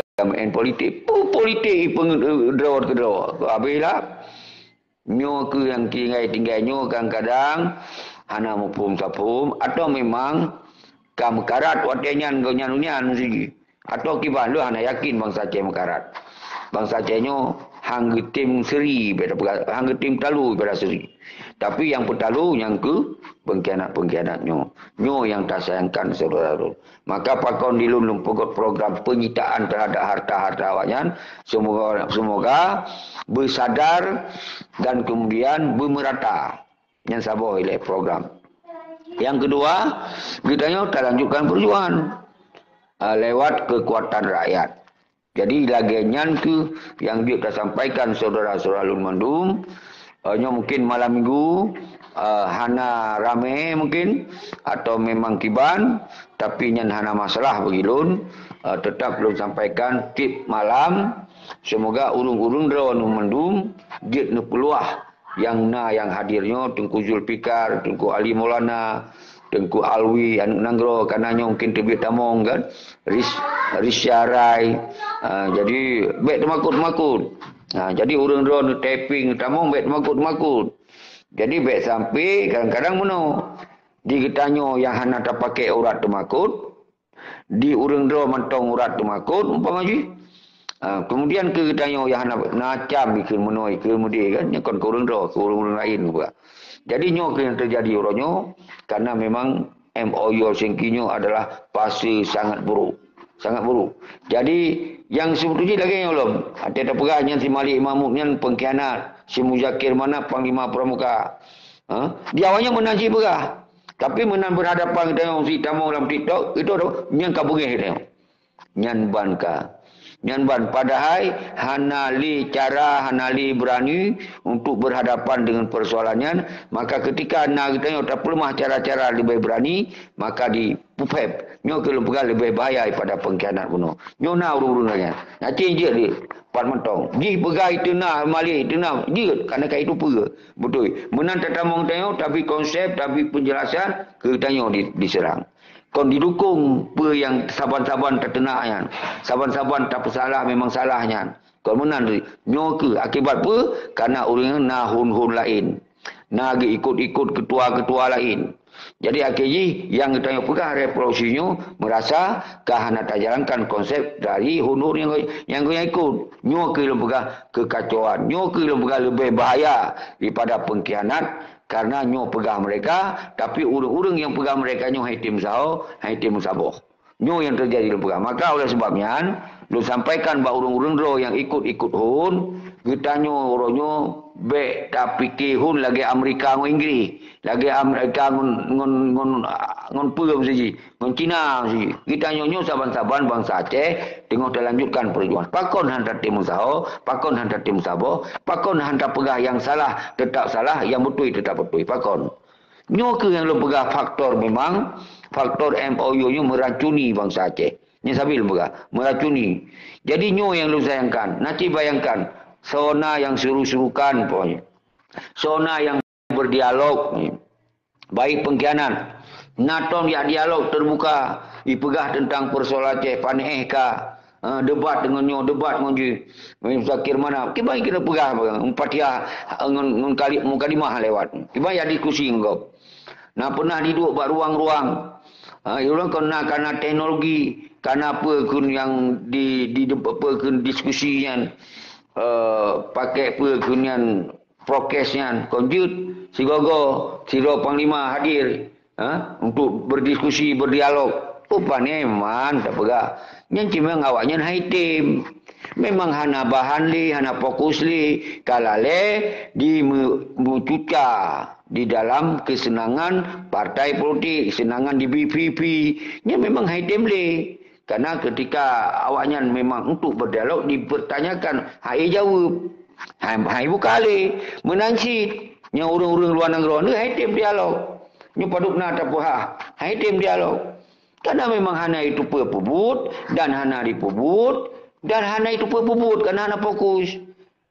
A: politik. Politik pendraw ke draw. Habislah nyo ke yang tinggai nyo kadang-kadang hana mupum sapum atau memang kam mekarat watenyan go nyanunyan sigi atau kiban lu hana yakin bangsa Aceh mekarat bangsa Aceh nyo hang tim seri hang tim talu pada seri tapi yang petalu yang ke pengkhianat nyo yang tak sayangkan saudara-saudara. Maka pakon dilulung program penyitaan terhadap harta-harta awaknya semoga bersadar dan kemudian bermerata yang sabar oleh program. Yang kedua, kita tak lanjutkan perjuangan lewat kekuatan rakyat. Jadi lagian ke yang dia dah sampaikan saudara-saudara Lun Mandum, mungkin malam minggu hana rame mungkin atau memang kiban tapi nyan hana masalah bagi Lun tetap belum sampaikan tip malam semoga urung-urung Lun Mandum dia nu peluah yang hadirnya Tengku Zulfikar, Tengku Ali Maulana, Tengku Alwi anu nanggro kananya mungkin tebik tamong kan Risyarai jadi baik temakut. Jadi urang drone taping tamong baik temakut. Jadi baik sampai kadang-kadang meno digetanyo yang hana tak pakai urat temakut di urang drone mentong urat temakut umpama ji. Kemudian ke getanyo yang hana nacam bikin menoi kemudian kan nyakon ke urang drone ke urang lain juga. Jadi nyo yang terjadi uronyo karena memang MOU singkinyo adalah pasti sangat buruk. Jadi yang sebetulnya lagi yang belum. Ada perahnya si Malik Mahmud yang pengkhianat. Si Muzakir mana Panglima Pramuka. Dia awalnya menang si perah. Tapi menang berhadapan dengan si Tamong dalam TikTok. Itu yang kabungih dia. Nyan ban padahal hanali berani untuk berhadapan dengan persoalannya, maka ketika nak kita tak pelemah cara-cara lebih berani, maka di pupep nyo ke lebih bahaya daripada pengkhianat bunuh. Nyo na urung-urungnya. Nanti dia di pat mentong. Di pegai tenah malik tenah dia karena kai itu pera. Betul. Menang tetamong tengok tapi konsep tapi penjelasan ke tanya diserang. Kon didukung pe yang saban-saban tertenaknya. Saban-saban tak bersalah memang salahnya. Kon menang nyo ke akibat pe karena orang na hun-hun lain. Na ikut-ikut ketua-ketua lain. Jadi akhirnya yang ditanya pegah revolusinya merasa kahana tak jalankan konsep dari hun-hun yang ikut. Nyo ke pegah kekacauan. Nyo ke pegah lebih bahaya daripada pengkhianat. Karena nyo pegang mereka, tapi urang-urang yang pegang mereka nyo haitim saboh. Nyo yang terjadi dalam pegang. Maka oleh sebabnya, lu sampaikan bahawa urang-urang dro yang ikut-ikut hun, kita nyo uronyo be tapi ke hun lagi Amerika ngon Inggris, lagi Amerika ngon pulau saji, ngon Cina saji. Kita nyo saban-saban bangsa Aceh tengok dah lanjutkan perjuangan. Pakon hantar tim usaha, pakon hantar tim saboh, pakon hantar pegah yang salah tetap salah, yang betul tetap betul. Pakon. Nyo ke yang lu pegah faktor memang faktor MOU nya meracuni bangsa Aceh. Ni sabil pegah meracuni. Jadi nyo yang lu sayangkan. Nanti bayangkan Sona yang seru-serukan pokoknya. Sona yang berdialog. Baik pengkhianat. Naton ya dialog terbuka. Ipegah tentang persoalan Aceh. Panehka. Debat dengan nyo. Debat dengan je. Zakir mana. Kibai kita pegah. Empatiah. Mungkalimah lewat. Kibai ya diskusi engkau. Nah pernah duduk buat ruang-ruang. Orang karena teknologi. Karena apa yang diskusinya. Pakai pergunian prokesnya konjut si gogo siro panglima hadir untuk berdiskusi berdialog upane man tak pegah nyen cimeng awaknya haitim memang hana bahan li hana fokus li kalale di mucuca di dalam kesenangan partai politik kesenangan di BPP nya memang haitim li. Karena ketika awaknya memang untuk berdialog dipertanyakan, hai jawab. Hai buka ali menansi nya urang-urang luar negara ni hai tim dialog. Nya padukna tak puha. Hai tim dialog. Karena memang hana itu pebut dan hana dipebut dan hana itu pebut karena hana fokus.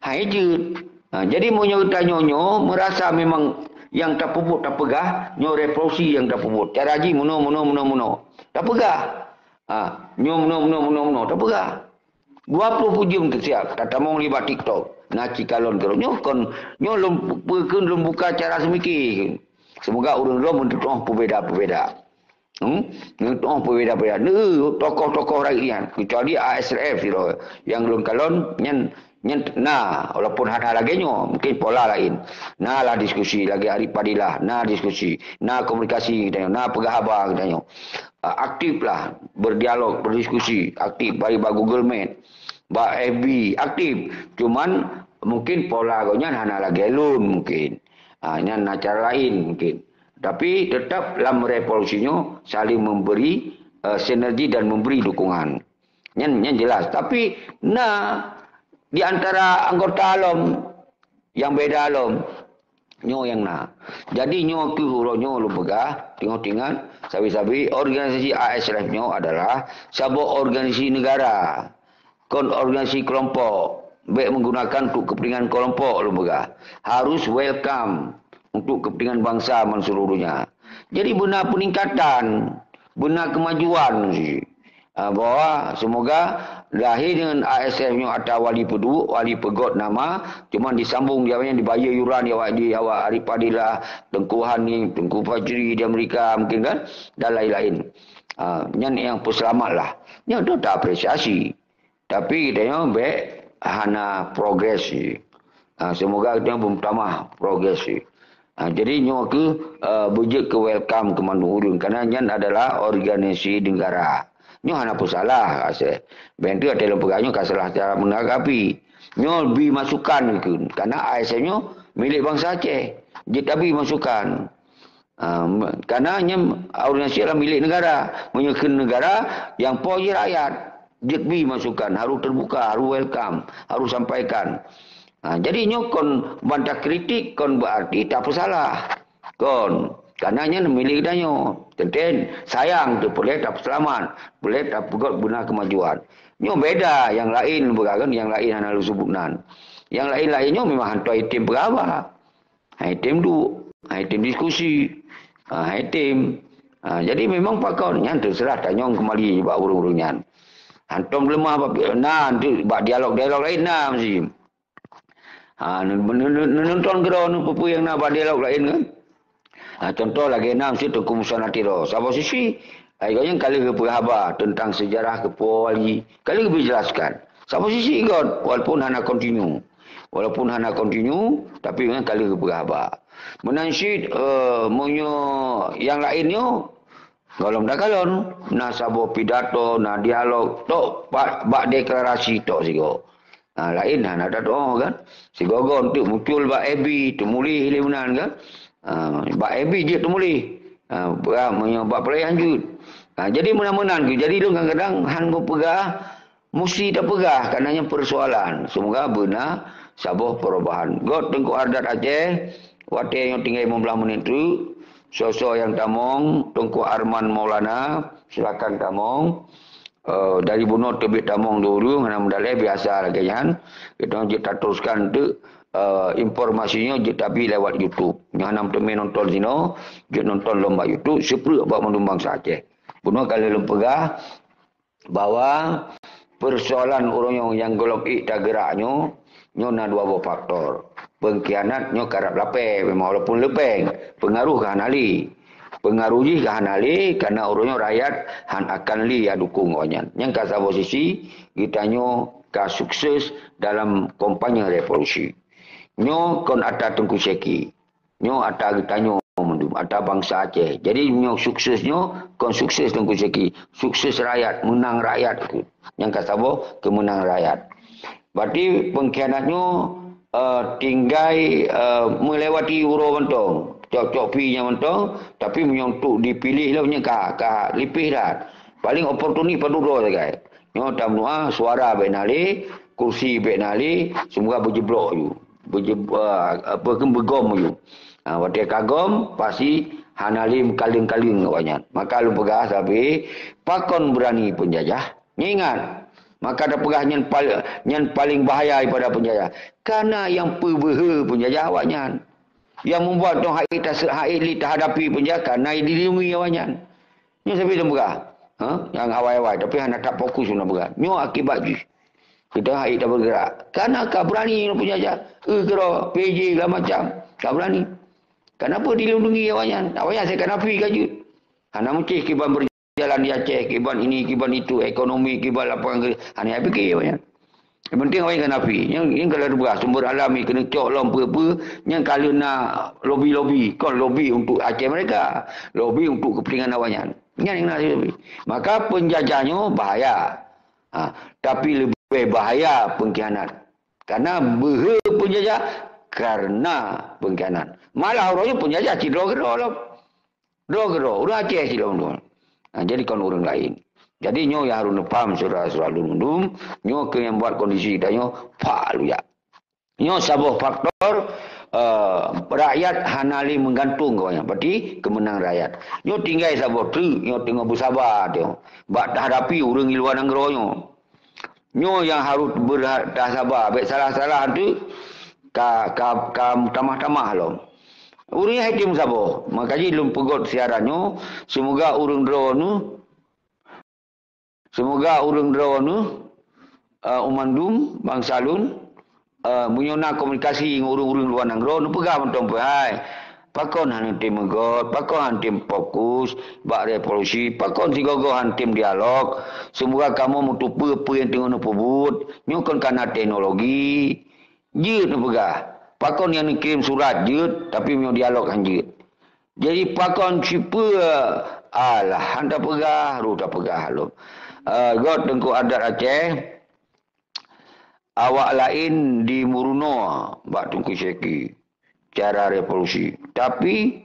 A: Hai je. Jadi mau nyerta nyonyo merasa memang yang tak pebut tak pegah, nyo revolusi yang tak pebut. Cara haji muno. Tak pegah. Nyo tak pegah. 20 pujum tu siap. Tak tamong libat TikTok. Ngaci kalon kero. Nyo lum buka cara semikir. Semoga urang-urang mentutuh perbeza-perbeza. Perbeza-perbeza. Tokoh-tokoh rakyat. Kecuali ASRF yang lum kalon walaupun hana lagi mungkin pola lain. Lah diskusi lagi hari padilah, diskusi, komunikasi kita, pegah abang kita. Aktif lah berdialog, berdiskusi, aktif bagi Google Meet, FB aktif. Cuman mungkin pola gonya hana lagi lun mungkin. Nya cara lain mungkin. Tapi tetap dalam revolusinya saling memberi sinergi dan memberi dukungan. Nya jelas. Tapi di antara anggota alom yang beda alom nyo yang jadi nyo ke nyo lu pegah tengok-tengok sabi-sabi organisasi ASRF nyo adalah sebuah organisasi negara organisasi kelompok baik menggunakan untuk kepentingan kelompok lu pegah harus welcome untuk kepentingan bangsa menseluruhnya. Jadi benar peningkatan, benar kemajuan sih. Bahwa semoga lahir dengan ASF-nya atau wali pegot nama, cuma disambung dia yang dibayar yuran di awak hari padilah, Tengku Hani, Tengku Fajri di Amerika mungkin kan, dan lain-lain. Yang peselamat lah. Itu tak apresiasi. Tapi kita baik hana progres sih. Semoga kita bertambah progres sih. Jadi nyo ke bujik ke welcome ke Manurun karena nyan adalah organisasi negara. Nyo hana pun salah ase. Ben tu ada lembaga salah cara menanggapi. Nyo bi masukan ke karena ASN nyo milik bangsa Aceh. Jadi tapi masukan. Karena nyo organisasi adalah milik negara, menyukai negara yang poji rakyat. Jadi bi masukan harus terbuka, harus welcome, harus sampaikan. Jadi nyo kon bantah kritik kon berarti tak apa salah. Karena nya milik kita nyo. Tenten sayang tu boleh tak selamat, boleh tak pegot guna kemajuan. Nyo beda yang lain beragam, yang lain hana lu sebutan. Yang lain-lain nyo memang hantu item berapa. Item du, item diskusi, item. Jadi memang pakon nya terserah tanya kembali bak urung-urungan. Hantum lemah nanti bak dialog-dialog lain mesti. Nonton geron apa yang nak bak dialog lain kan. Contoh lagi mesti Tengku Musa Natiro. Sama sisi, yang kali ke perhaba tentang sejarah kepoli, kali ke dijelaskan. Sama sisi ikut, walaupun hana continue. Tapi kan kali ke perhaba. Menansyid, yang lainnya, kalau dah kalon, sabo pidato, dialog, tok bak deklarasi tok sigo. Lain hana ada doa kan. Sigo untuk muncul bak ebi, temuli hilunan kan. Bak ebi je tu muli. Menyebab pelayan jud. Jadi menang-menang ke. Jadi lu kadang-kadang han pegah mesti tak pegah karenanya persoalan. Semoga benar sabuh perubahan. God Tengku Ardat Aceh, wate yang tinggal 15 menit tu. Sosok yang tamong Tengku Arman Maulana, silakan tamong. Dari bunuh tebik tamong dulu ngana mendalai biasa lagi kan. Kita teruskan tu informasinya tapi lewat YouTube. Yang enam temen nonton sino, dia nonton lomba YouTube, sepuluh buat menumbang Aceh. Bunuh kali lempegah bahwa persoalan orang yang golok tak geraknya, nyo dua faktor. Pengkhianatnya karap lape, memang walaupun lepeng, pengaruh kan ali. Pengaruh ji kan ali karena orangnya rakyat han akan li ya dukung onyan. Yang kata posisi kita nyo ka sukses dalam kampanye revolusi. Nyo kon ata Tengku Seki. Nyo ata gitanyo mendum ata bangsa Aceh. Jadi nyo suksesnyo kon sukses Tengku Seki. Sukses rakyat, menang rakyat. Yang kata bo kemenang rakyat. Berarti pengkhianatnyo tinggal melewati uro mentong. Cok-cok pi-nya mentong tapi menyentuh dipilih lah punya ka lipih dah. Paling oportuni paduro guys. Nyo tamnua suara benali kursi bek nali semua berjeblok you. Bergom you. Waktu kagom pasti hanalim kaling-kaling awaknya. Maka lu pegah tapi pakon berani penjajah. Ingat, maka ada pegah yang paling bahaya daripada penjajah. Karena yang perbeha penjajah awaknya. Yang membuat dong haid hadapi penjajah karena dilindungi awaknya. Nyo sampai dah pegah. Yang awal-awal tapi hanya tak fokus nak pegah. Nyo akibat je. Kita haid dah bergerak. Karena kau berani nak penjajah. Kira PJ lah macam. Kau berani. Kenapa dilindungi awaknya? Awaknya saya kena pergi kaji. Hana mungkin kiban berjalan di Aceh, kiban ini, kiban itu, ekonomi, kiban lapangan kerja. Hana fikir awaknya. Yang penting awaknya kena pergi. Yang kalau ada sumber alami, kena cok lom apa-apa. Yang kalau nak lobby-lobby, kau lobby untuk Aceh mereka. Lobby untuk kepentingan awaknya. Yang nak lobby. Maka penjajahnya bahaya. Tapi lebih bahaya pengkhianat. Karena penjajah karena pengkhianat. Malah orangnya penjajah cidro-gero lah. Dro-gero. Orang Aceh cidro-gero. Jadi kan orang lain. Jadi nyo yang harus faham surah-surah lundum. Nyo ke yang buat kondisi kita nyo. Lu ya. Nyo sabuh faktor rakyat hanali menggantung kawannya. Berarti kemenang rakyat. Nyo tinggal sabuh tu. Nyo tengok bersabar. Bak hadapi orang di luar negara nyo. Nyo yang harus bersabar. Baik salah-salah tu. Tamah-tamah loh. Urang hakim sabo. Makanya lum pegot siarannya. Semoga urang drone umandum bangsalun menyona komunikasi dengan urang-urang luar negara nu pegang mentong hai. Pakon han tim megot, pakon han tim fokus, bak revolusi, pakon si gogo han tim dialog. Semoga kamu mutu apa yang tengah nu pebut, nyokon kana teknologi. Jut nu pegah. Pakon yang kirim surat jut tapi mau dialog hanjut. Jadi pakon siapa alah anda pegah, ru tak pegah lo. God tengku adat Aceh. Awak lain di Muruno bak tungku seki cara revolusi. Tapi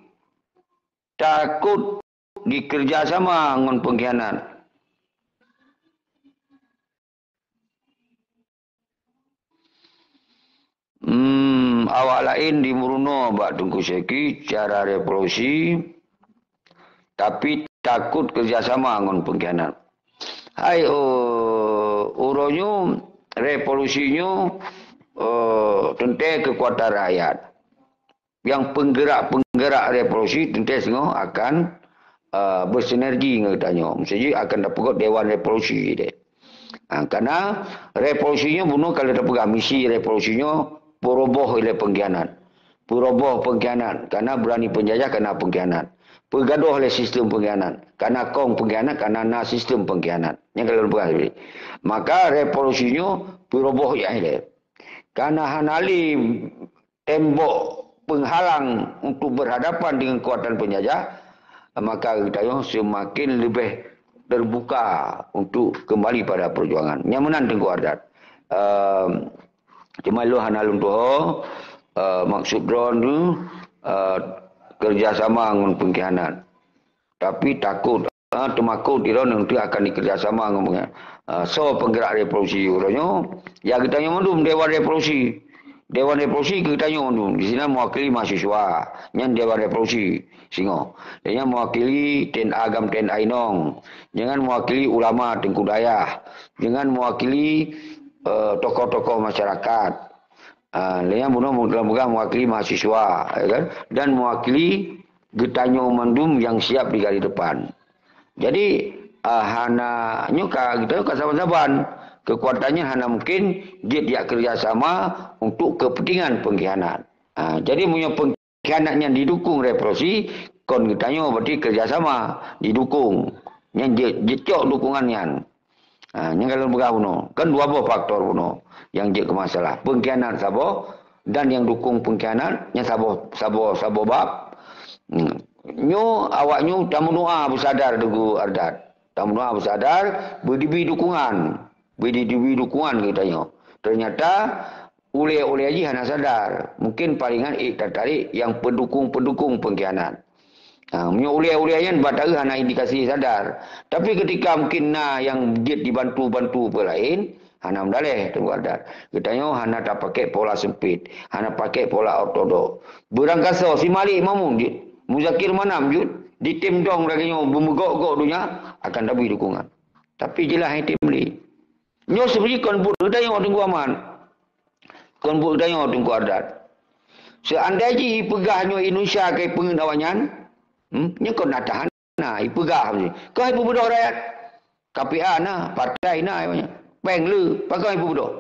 A: takut dikerjasama dengan pengkhianat. Awak lain di Muruno bak tungku seki cara revolusi tapi takut kerjasama dengan pengkhianat. Hai uronyo revolusinya tentang kekuatan rakyat. Yang penggerak revolusi tentu akan bersinergi dengan katanya. Maksudnya akan dapat dewan revolusi dia. Karena revolusinya bunuh kalau dapat misi revolusinya peroboh oleh pengkhianat. Peroboh pengkhianat. Karena berani penjajah kena pengkhianat. Pergaduh oleh sistem pengkhianat. Karena kong pengkhianat, karena sistem pengkhianat. Yang kalau berani. Maka revolusinya peroboh ya ini. Karena hanali tembok penghalang untuk berhadapan dengan kekuatan penjajah, maka kita semakin lebih terbuka untuk kembali pada perjuangan. Yang menang Tengku Ardat. Cuma lu hanalun tuh maksud drone tu kerjasama dengan pengkhianat. Tapi takut temakut dia nanti akan dikerjasama dengan pengkhianat. So penggerak revolusi orangnya, ya kita yang mandum dewan revolusi. Dewan revolusi kita yang mandum. Di sini mewakili mahasiswa, yang dewan revolusi singo. Dia mewakili ten agam ten ainong. Jangan mewakili ulama Tengku Dayah. Jangan mewakili tokoh-tokoh masyarakat. Dia mudah-mudahan mewakili mahasiswa, ya kan? Dan mewakili getanyo mandum yang siap di garis depan. Jadi hana nyuka gitu kasaban-saban kekuatannya hana mungkin dia kerjasama untuk kepentingan pengkhianat. Jadi punya pengkhianatnya didukung revolusi, kon getanyo berarti kerjasama didukung. Yang jecok dukungannya. Yang kalau bergauno kan dua buah faktor buno yang je ke masalah pengkhianat sabo dan yang dukung pengkhianat yang sabo bab. Nyo awaknyo tamu doa bersadar Tengku Ardat. Tamu doa bersadar berdiri dukungan. Berdiri dukungan katanya. Ternyata oleh aja hana sadar. Mungkin palingan tertarik yang pendukung-pendukung pengkhianat. Oleh-olehnya batara hana indikasi sadar. Tapi ketika mungkin yang dibantu-bantu lain, Hana mendaleh Tengku Ardat. Katanya hana tak pakai pola sempit. Hana pakai pola ortodok. Berangkasa si Malik Mamun je. Muzakir Manam je. Di tim dong lagi bermegok-gok dunia akan dapat dukungan. Tapi jelas yang tim beli. Nyo sebenarnya konbut katanya Tengku Aman. Konbut katanya Tengku Ardat. Seandainya pegahnya Indonesia ke pengendawanyan, nya kau nak tahan nah ipegah ni. Kau ibu budak rakyat. KPA nah, partai nah namanya. Peng lu, pakai ibu budak.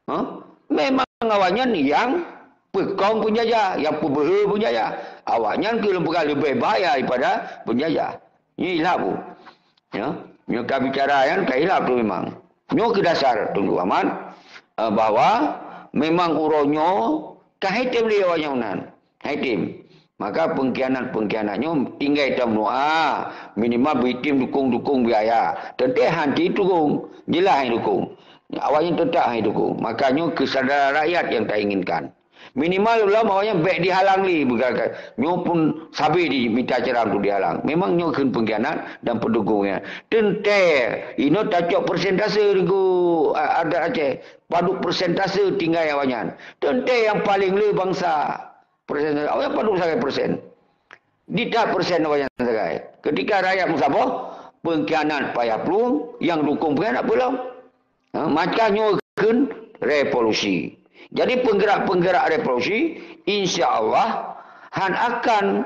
A: Ha? Memang awaknya ni yang pekong penjajah, yang pembehe penjajah. Awaknya ke lebih bahaya daripada penjajah. Ini hilap bu. Ya, mereka bicara yang tak hilap tu memang. Nyo ke dasar Tengku Aman bahawa memang uronyo kahitim dia awaknya unan. Haitim. Maka pengkhianat-pengkhianatnya tinggal dalam doa. Minimal berhitim dukung-dukung biaya. Tentu hanti dukung. Jelas yang dukung. Awaknya tetap yang dukung. Makanya kesadaran rakyat yang tak inginkan. Minimal ulama awaknya baik dihalang ni. Nyo pun sabi diminta ceram tu dihalang. Memang nyo kan pengkhianat dan pendukungnya. Tentu. Ini tak cok persentase rigu ada Aceh. Padu persentase tinggal awaknya. Tentu yang paling le bangsa. Persen awak padu sangat persen. Tidak persen awak yang sangat. Ketika rakyat musabah, pengkhianat payah pelum, yang dukung pengkhianat belum. Macamnya kan revolusi. Jadi penggerak-penggerak revolusi, insya-Allah han akan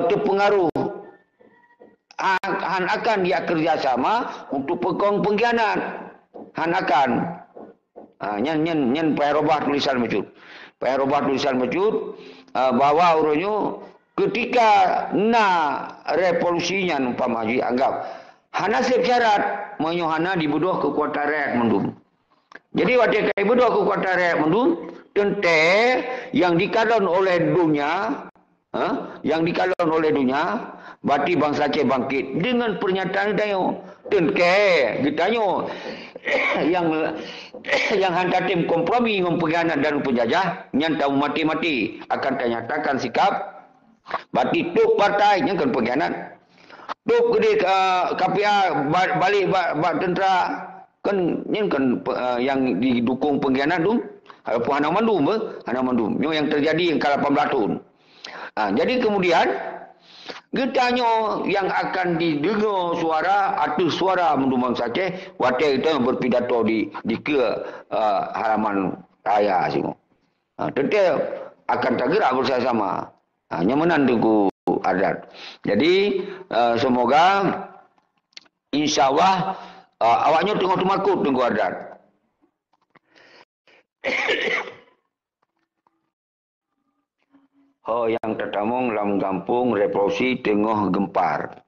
A: terpengaruh. Han akan dia kerjasama untuk pekong pengkhianat. Han akan nyen payah robah tulisan macam Payah robah tulisan mejud bahawa urunyo ketika revolusinya umpama haji anggap hana syarat menyohana dibuduh kekuatan rakyat mendum. Jadi waktu kai buduh kekuatan rakyat mendum tente yang dikalon oleh dunia berarti bangsa Aceh bangkit dengan pernyataan dayo tente ditanyo yang hantar tim kompromi mempengkhianat dan penjajah yang tahu mati-mati akan dinyatakan sikap berarti tuk partai yang kan pengkhianat tuk gede KPA balik bak tentera kan yang didukung pengkhianat tu apa Hana Mandum yang terjadi yang ke 18 tahun. Jadi kemudian getanya yang akan didengar suara atau suara mendumang Aceh waktu itu berpidato di ke halaman raya semua. Tentu akan tergerak bersama-sama. Nyaman Tengku Ardat. Jadi semoga insya-Allah awaknya tengok temakut Tengku Ardat. Yang tertamung dalam kampung revolusi tengah gempar.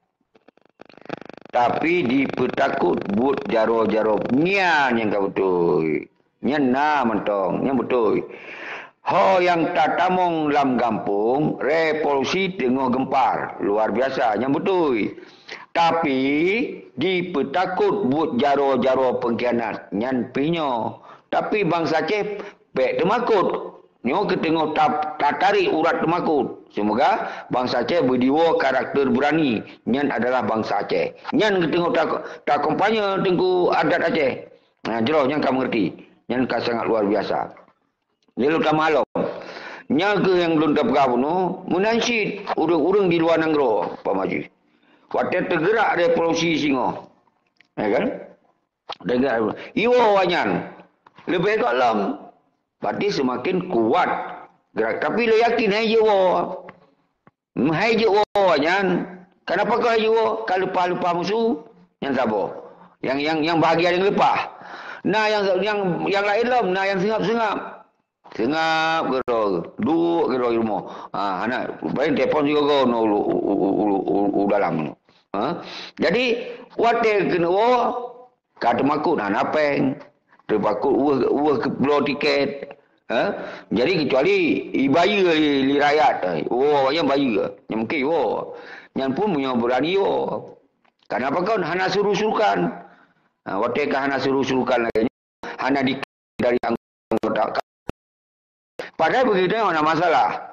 A: Tapi dipetakut but jaro-jaro nyan yang kau betul. Nyan na mentong, nyan betul. Yang tertamung dalam kampung revolusi tengah gempar. Luar biasa, nyan betul. Tapi dipetakut but jaro-jaro pengkhianat. Nyan pinyo. Tapi bangsa Aceh baik temakut. Nyo ketengok tarik urat temakut. Semoga bangsa Aceh berdiwa karakter berani. Nyan adalah bangsa Aceh. Nyan ketengok tak kompanya Tengku Ardat Aceh. Jero nyan kamu ngerti. Nyan sangat luar biasa. Lalu tak malam. Nyan ke yang belum terpegah pun menansid urang-urang di luar Nanggro, Pak Maji. Waktu tergerak revolusi Singo. Ya kan? Dengar. Iwo wanyan. Lebih kat lam. Berarti semakin kuat gerak. Tapi lo yakin hai jiwa. Hai jiwa nyan. Kenapa kau hai jiwa? Kalau lupa musuh yang sabar. Yang bahagia yang lepas. Nah yang lain lah, nah yang sengap. Sengap gero. Duduk gero di rumah. Anak baik telefon juga kau ulu dalam. Jadi waktu kena kata makut napeng. Terpakut uah ke blow tiket. Jadi kecuali ibaya li rakyat. Yang baya. Yang mungkin yang pun punya berani Kenapa kau hana suruh-suruhkan? Waktu kau hana suruh-suruhkan lagi. Hana dari anggota. Padahal begitu mana masalah.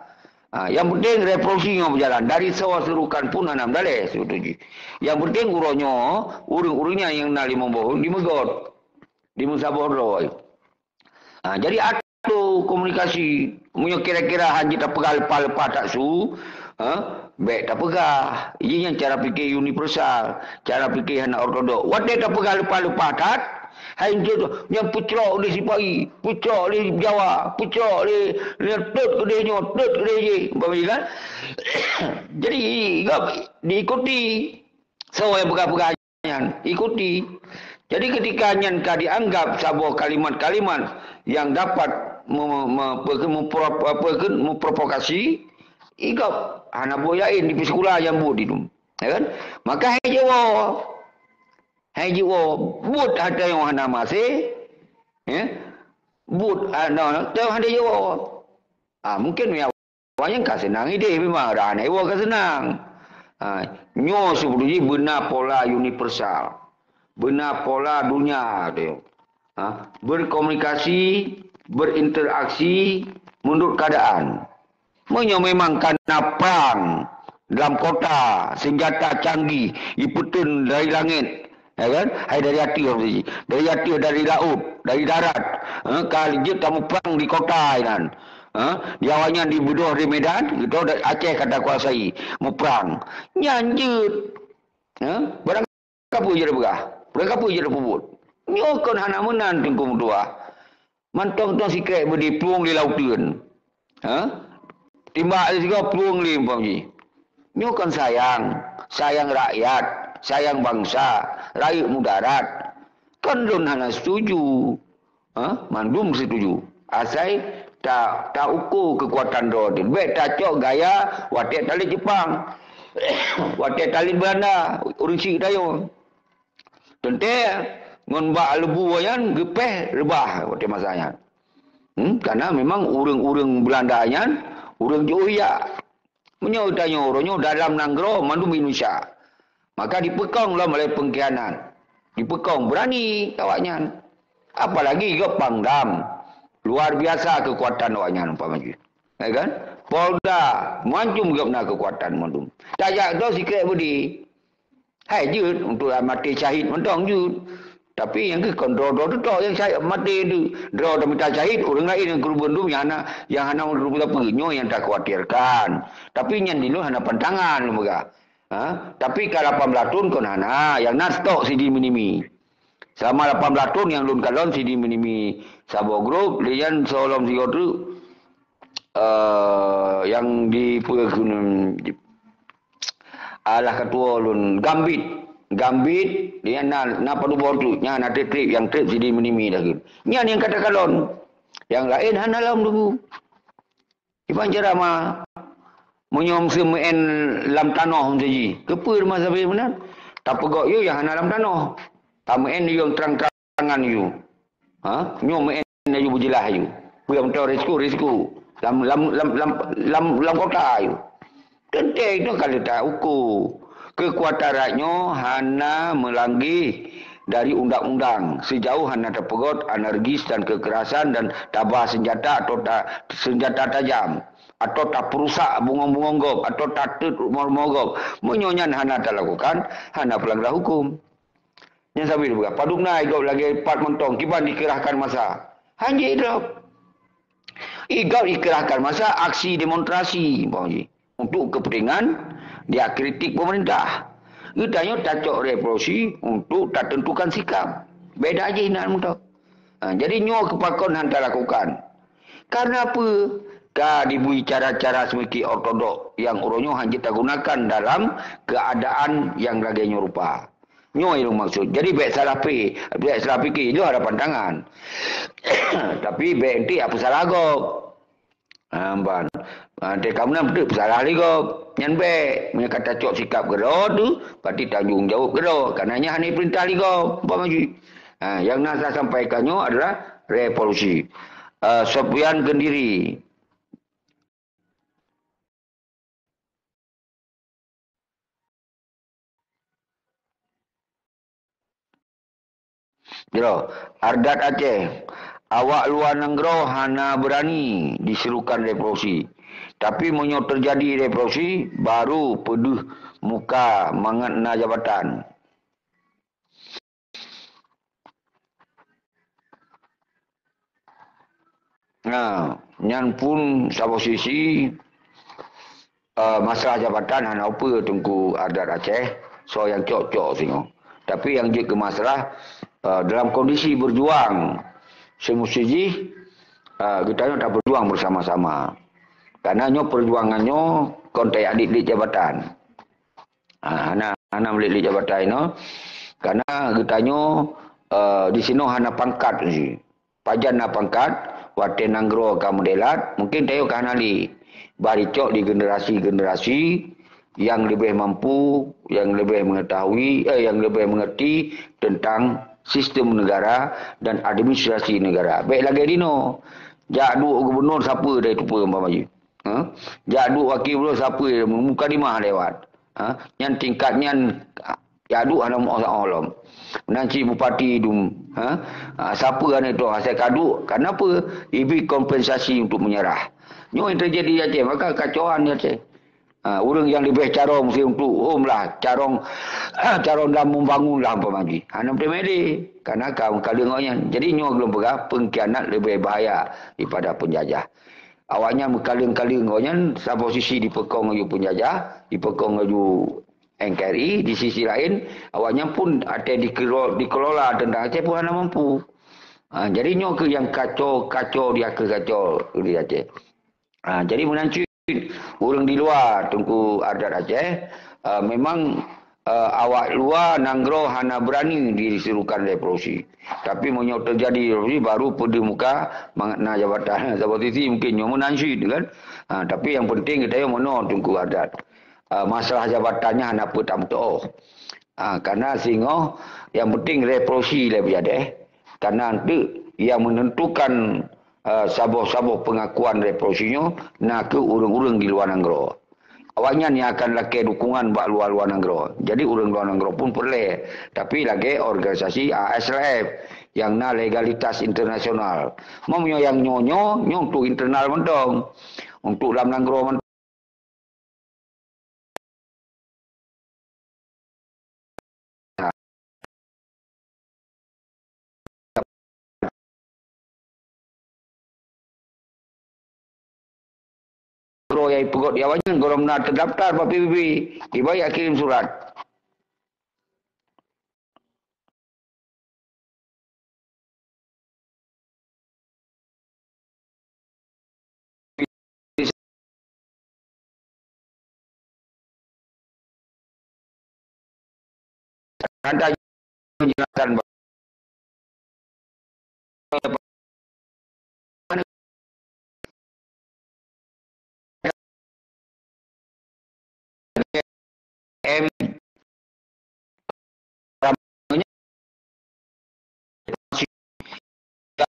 A: Yang penting revolusi yang berjalan. Dari sewa suruhkan pun hana mendalih. Yang penting urangnya yang nali membohong dimegot. di Musaboro. Jadi ada komunikasi. Punya kira-kira hanya tak pegang lepas-lepas tak su. Baik tak pegah. Ini yang cara fikir universal. Cara fikir anak ortodok. Wadah tak pegang lepas-lepas tak. Hai tu yang pucrok di Sipai, pucrok di Jawa, pucrok di tut ke dia nyot, tut ke dia je. Kan? Jadi diikuti. So yang pegang-pegangan ikuti. Jadi ketika nyanka dianggap sebuah kalimat-kalimat yang dapat memprovokasi, igap anak boyain di sekolah yang buat itu, ya kan? Maka hai jiwa but ada yang hana masih, ya, but ada yang ada jiwa. Mungkin ya yang kau senang ide memang ada anak jiwa kau senang. Nyo sebetulnya benar pola universal, benar pola dunia dia. Berkomunikasi, berinteraksi menurut keadaan. Memang karena perang dalam kota, senjata canggih, iputun dari langit, ya kan? Hai dari hati, dari laut, dari darat. Kali je kamu perang di kota, kan? Di awalnya di Budoh di Medan, gitu Aceh kata kuasai, mau perang, nyanjut, barang kapu je bergah, barang kapu je pebut, nyokon hana menan tengkum dua, mantong-tong sikret berdiri peluang di lautan, timbak juga peluang li umpamanya. Nyokon sayang rakyat, sayang bangsa, rakyat mudarat. Kan don hana setuju. Mandum setuju. Asai tak ukur kekuatan rodin. Baik tak cok gaya watek tali Jepang. Watek tali Belanda, urusik dayo. Tente ngon bak lebu wayan gepeh rebah watek masanya. Karena memang urang-urang Belanda nya urang Johia menyodanya orangnya dalam nanggro mandum Indonesia. Maka dipekonglah oleh pengkhianat. Dipekong berani kawannya. Apalagi ke Pangdam. Luar biasa kekuatan kawannya umpamanya. Ya kan? Polda mancum gapna kekuatan mandum. Tak do sikit budi. Hai jud untuk mati syahid mentong jud. Tapi yang ke kontrol tu yang saya mati tu draw dan minta syahid orang lain yang kurban tu yang hana berubah penyo yang tak khawatirkan. Tapi yang dulu hana pantangan moga. Tapi kalau 18 tahun kon hana yang nastok sidi minimi. Sama 18 tahun yang lun kalon sidi minimi sabo grup lian solom sigo tu yang di alah ketua lun Gambit dia na padu bordu nya na trip yang trip jadi menimi dah gitu. Nya yang kata kalon. Yang lain hana lam dulu. Iban jara mah menyom semen lam tanah saji. Kepur masa benar. Tak pegok you yang hana lam tanah. Tamen you yang terang-terangan you. Nyom en you berjelah you. Bukan tahu risiko. Lam kota you. Tentu itu kalau tak ukur. Kekuatan rakyatnya hana melanggi dari undang-undang sejauh hana terpegot energis dan kekerasan dan tabah senjata atau senjata tajam atau tak perusak bungong-bungong gop atau tak mogop menyonyan hana tak lakukan hana pelanggar hukum. Yang sambil buka paduk naik gop lagi 4 mentong kiban dikerahkan masa hanya itu igau dikerahkan masa aksi demonstrasi untuk kepentingan dia kritik pemerintah. Itanya tak cok revolusi untuk tak tentukan sikap. Beda aja hinaan mudah. Jadi nyo kepakon hantar lakukan. Karena apa? Dibui cara-cara semiki ortodok yang uronyo hanya tak gunakan dalam keadaan yang lagi rupa. Nyo yang maksud. Jadi baik salah fikir itu ada pandangan. Tapi BNT apa salah gop? Amban. Dia kamu nak betul salah lagi kau. Yang baik. Mereka kata cok sikap gero tu. Berarti tanggung jawab gero. Karenanya hanya perintah lagi kau. Yang nak saya sampaikannya adalah revolusi. Sopian Gendiri. Gero. Ardat Aceh. Awak luar nenggro hana berani diserukan revolusi. Tapi menyo terjadi revolusi, baru peduh muka mengena jabatan. Nyan pun sabo sisi masalah jabatan hana apa tunggu adat Aceh so yang cok-cok singo. Tapi yang juga masalah dalam kondisi berjuang semusuji kita tak berjuang bersama-sama. Karena perjuangannya kontak adik di jabatan. Hana melihat jabatan itu karena kita di sini hana pangkat ni. Pajan na pangkat wate nanggro kamu delat mungkin tayo kanali baricok di generasi-generasi yang lebih mampu, yang lebih mengetahui, yang lebih mengerti tentang sistem negara dan administrasi negara. Baik lagi dino. Jak duk gubernur siapa dah itu pun maju. Jak duk wakil gubernur siapa muka di mah lewat. Yang tingkatnya jak duk ana mu Allah. Nanti bupati dum. Siapa kan itu hasil kaduk? Kenapa? Ibi kompensasi untuk menyerah. Nyo yang terjadi Aceh, maka kacauan Aceh. Orang yang lebih carong mesti untuk lah carong dalam membangun lah pemagi. Anak pemedi karena kaum kalingnya. Jadi nyo belum berah pengkhianat lebih bahaya daripada penjajah. Awalnya kaling-kalingnya sa posisi dipekong oleh penjajah, dipekong oleh NKRI, di sisi lain awalnya pun ada dikelola tentang Aceh pun hanya mampu. Jadi nyo ke yang kacau dia ke kacau di Aceh. Jadi menancu orang di luar tunggu adat Aceh memang awak luar nanggro hana berani disuruhkan revolusi. Tapi menyo terjadi revolusi baru pada muka makna jabatan seperti itu mungkin nyo menancu kan. Tapi yang penting kita mono tunggu adat. Masalah jabatannya hana putam toh. Karena singo yang penting revolusi lebih ada. Karena nanti yang menentukan sabuh-sabuh pengakuan revolusinya nak ke urang-urang di luar negara. Awalnya ni akan laki dukungan bak luar-luar negara. Jadi urang luar negara pun boleh. Tapi lagi organisasi ASLF yang na legalitas internasional. Mau yang nyonyo untuk internal mentong. Untuk dalam negara mentong. Yang pegot dia awalnya golong nak terdaftar Pak PBB. Dibayar kirim surat. Ada penjelasan M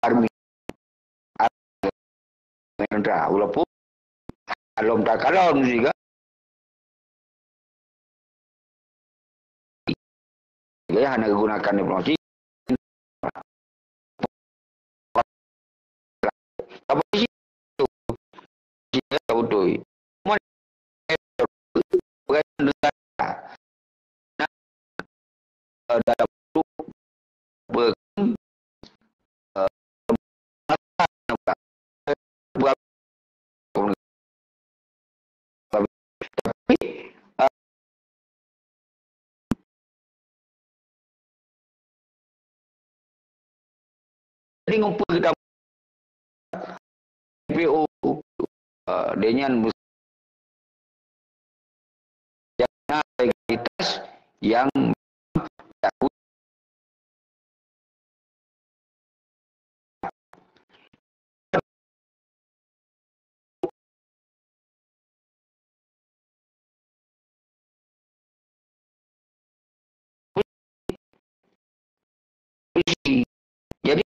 A: army walaupun alom tak kalon juga ya hanya gunakan diplomasi apa sih itu betul dalam jadi ngumpul kita PO dengan legalitas yang jadi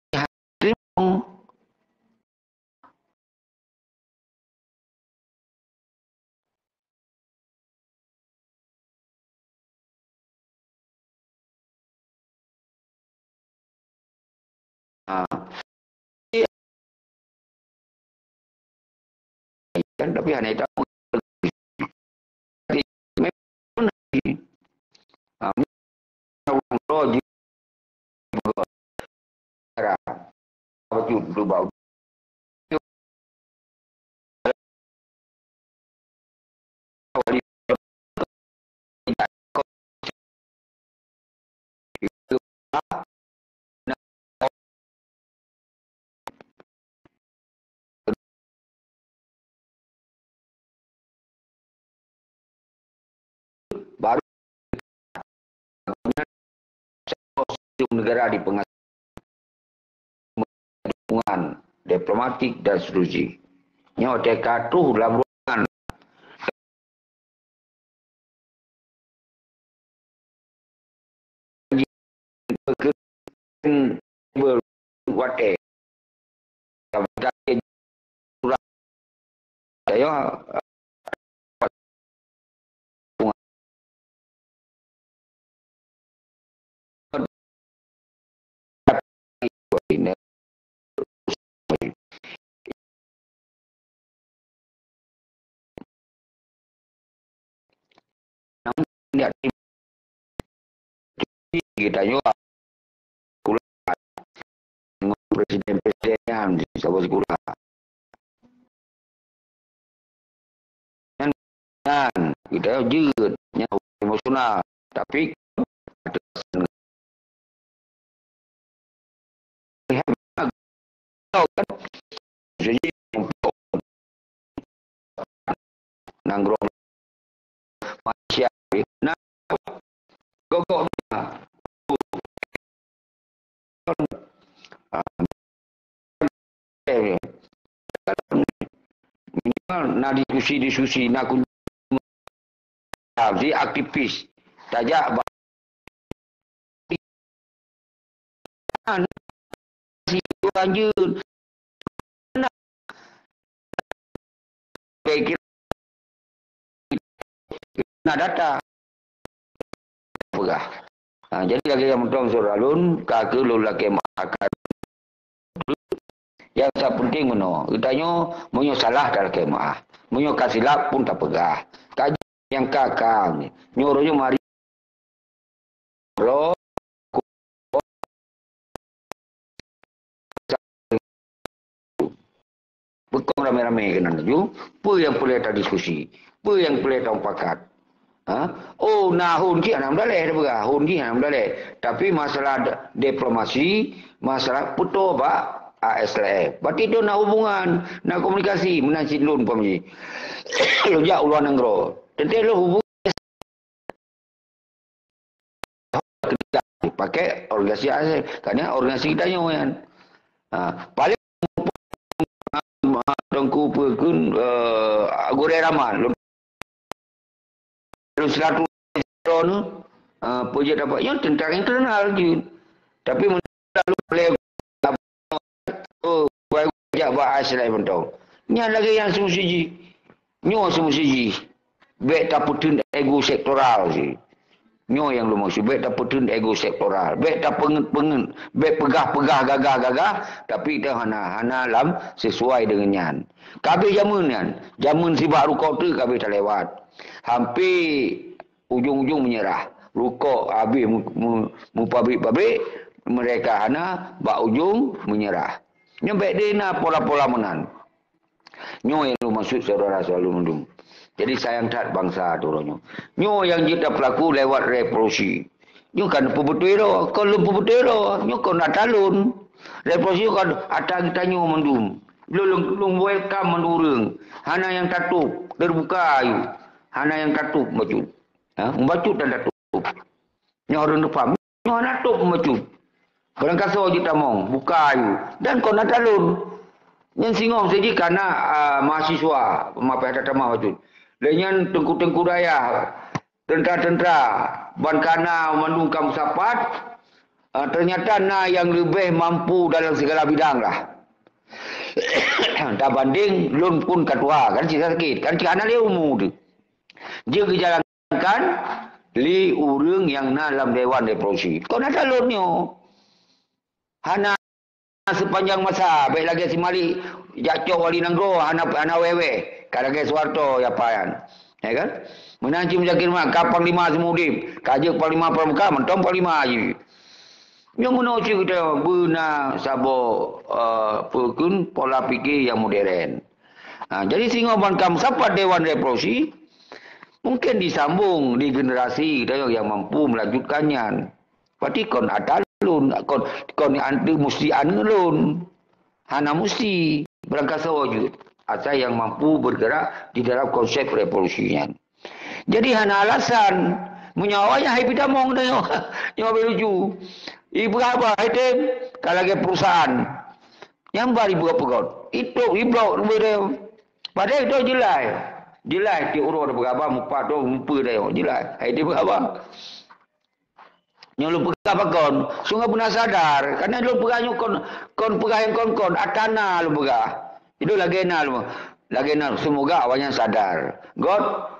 A: kan tapi hanya itu baru negara di pengasungan diplomatik dan seterusnya. Nyo TK tu dalam ruangan buat saya kita juga presiden-presiden di sekolah dan kita juga emosional tapi jadi nanggrong manusia nah gogok nak diskusi nak kunjung aktivis tajak si lanjut baik nak data pegah. Jadi lagi yang mentong suralun kaki lu lagi makan yang tak penting meno kitanya munyo salah dalam kemah munyo kasilap pun tak pegah kaji yang kakang nyuruhnya mari ro bekong rame-rame kena ju pu yang boleh tak diskusi pu yang boleh tak pakat. Oh, nah hun ki anam daleh dah hun ki anam daleh tapi masalah diplomasi masalah puto ba ASLF berarti itu nak hubungan nak komunikasi menansi lun pamji lo jak uluan nenggro tentu lo hubungan pakai organisasi ASLF karena organisasi kita nyoyan paling tengku pekun agore raman lu selatu nu projek dapatnya tentang internal je tapi lalu boleh jak bahas lain mentong ni lagi yang semusiji nyo semusiji baik tak putun ego sektoral je nyo yang lu maksud baik tak putun ego sektoral baik tak pengen baik pegah gagah tapi dah hana lam sesuai dengan nyan kabeh zaman sibak rukuk tu kabeh tak lewat hampir ujung-ujung menyerah rukuk habis mu pabrik-pabrik mereka hana bak ujung menyerah nyembek dina pola-pola menan nyo yang lu maksud saudara selalu mendung jadi sayang tak bangsa turunnya nyo yang kita pelaku lewat revolusi nyo kan pebetul ro kalau pebetul nyo kan nak talun revolusi kan ada kita nyo mendung lulung welcome mendurung hana yang tatup terbuka ayu hana yang tatup macut membacut dan tatup nyo orang faham nyo tatup macut kadang kaso kita mong buka ayu dan kau nak talun yang singong saja karena mahasiswa pemapai data macut dengan tengku-tengku raya tentera-tentera bankana mendungkam sapat ternyata yang lebih mampu dalam segala bidang lah tak banding lun pun katua kan cerita sakit kan cik anak dia umur tu dia kejalankan li urang yang dalam dewan revolusi kau nak talun nyo hana sepanjang masa baik lagi si Malik jacok wali nanggro hana wewe kadang Suharto ya payan ya kan menanci menjakir mak kapang lima semudip kajak panglima pramuka mentong panglima aje yang menuju kita guna sabo pekun pola fikir yang modern jadi singo bankam siapa dewan revolusi Mungkin disambung di generasi yang mampu melanjutkannya. Berarti kon ada lun, kon antu mesti anelun. Hana mesti berangkat sawajud. Asal yang mampu bergerak di dalam konsep revolusinya. Jadi hana alasan menyawanya hai pidamong dah nyawa beluju. Ibu apa item kalau lagi perusahaan yang bari buka pegot. Itu iblok dia. Padahal itu jelas di urut berapa mupa tu mupa dia jelas. Hai dia berapa. Nyolo pegah kon, sungai pun sadar, karena lu pegahnya kon pegah yang kon atana lu pegah. Itu lagena lu. Lagena semoga awalnya sadar. God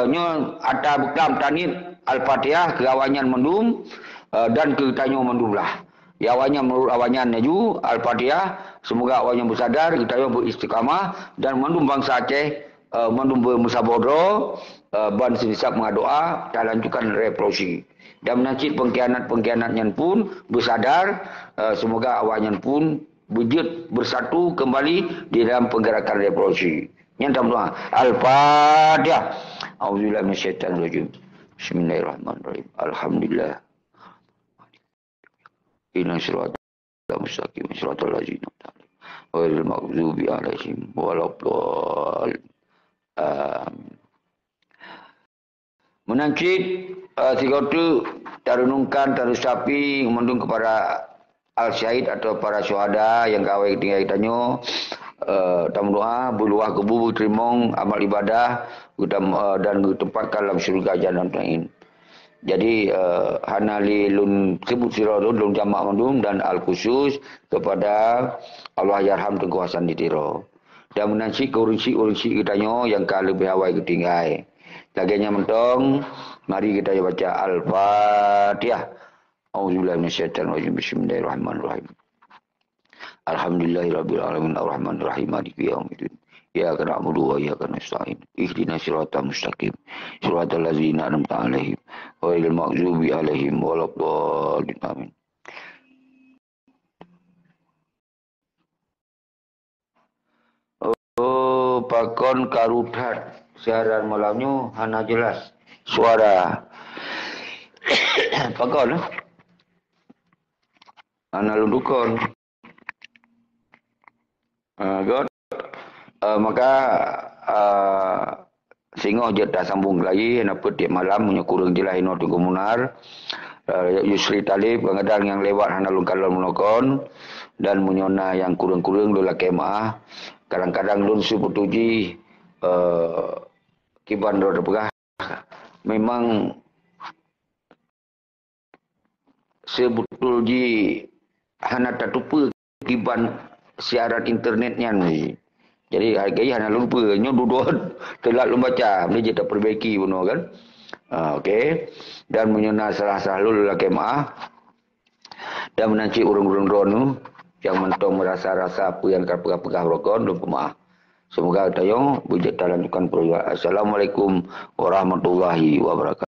A: nyo ata bekam tanit Al-Fatihah ke awanyan mendum dan ke tanyo mendum lah. Ya awalnya menurut awanyan ju Al-Fatihah semoga awalnya bersadar, kita beristiqamah dan mendum bangsa Aceh mendum bermusabodro ban sinisap mengadoa dan lanjutkan revolusi. Dan menancit pengkhianat-pengkhianatnya pun bersadar, semoga awaknya pun wujud bersatu kembali di dalam penggerakan revolusi. Yang doa Al-Fatihah. Auzubillahi minasyaitonir rajim. Bismillahirrahmanirrahim. Alhamdulillah. Inna siratal mustaqim siratal ladzina ghairil maghdubi alaihim waladdallin. Menancit tiga itu tarunungkan tarusapi mendung kepada al-syahid atau para syuhada yang kawai tinggal itanyo tamu doa berluah kebu terimong amal ibadah dan ditempatkan dalam syurga jannatin. Jadi hanali lun sebut siralun lun jamak mendung dan al-khusus kepada Allah yarham Tengku Hasan ditiro. Dan menancit urunsi itanyo yang lebih awal ketinggai. Laganya mentong, mari kita baca Al-Fatihah. Auzubillahi minasyaitonir rajim. Bismillahirrahmanirrahim. Alhamdulillahirabbil alamin arrahmanir rahim maliki yaumiddin. Iyyaka na'budu wa iyyaka nasta'in. Ihdinas siratal mustaqim. Siratal ladzina an'amta 'alaihim ghairil maghdubi 'alaihim waladdallin. Amin. Oh, pakon karudat. Siaran malamnya hana jelas suara. Pakon hana lundukon. God. Maka singo je dah sambung lagi napa tiap malam punya kurang jelas ino tunggu munar. Yusri Talib pengadang yang lewat hana lungkalon menokon dan menyona yang kurang-kurang lula kemah. Kadang-kadang lun suputuji kiban do pegah memang sebetul ji hana tatupa kiban siaran internetnya ni. Jadi hargai hana lupa nyo duduk telat lu baca ni je tak perbaiki puno kan. Okey dan menyena salah-salah lu kemah dan menanci urang-urang drone yang mentong merasa-rasa apa yang pegah-pegah rokon lupa maaf. Semoga kita yang lanjutkan program. Assalamualaikum warahmatullahi wabarakatuh.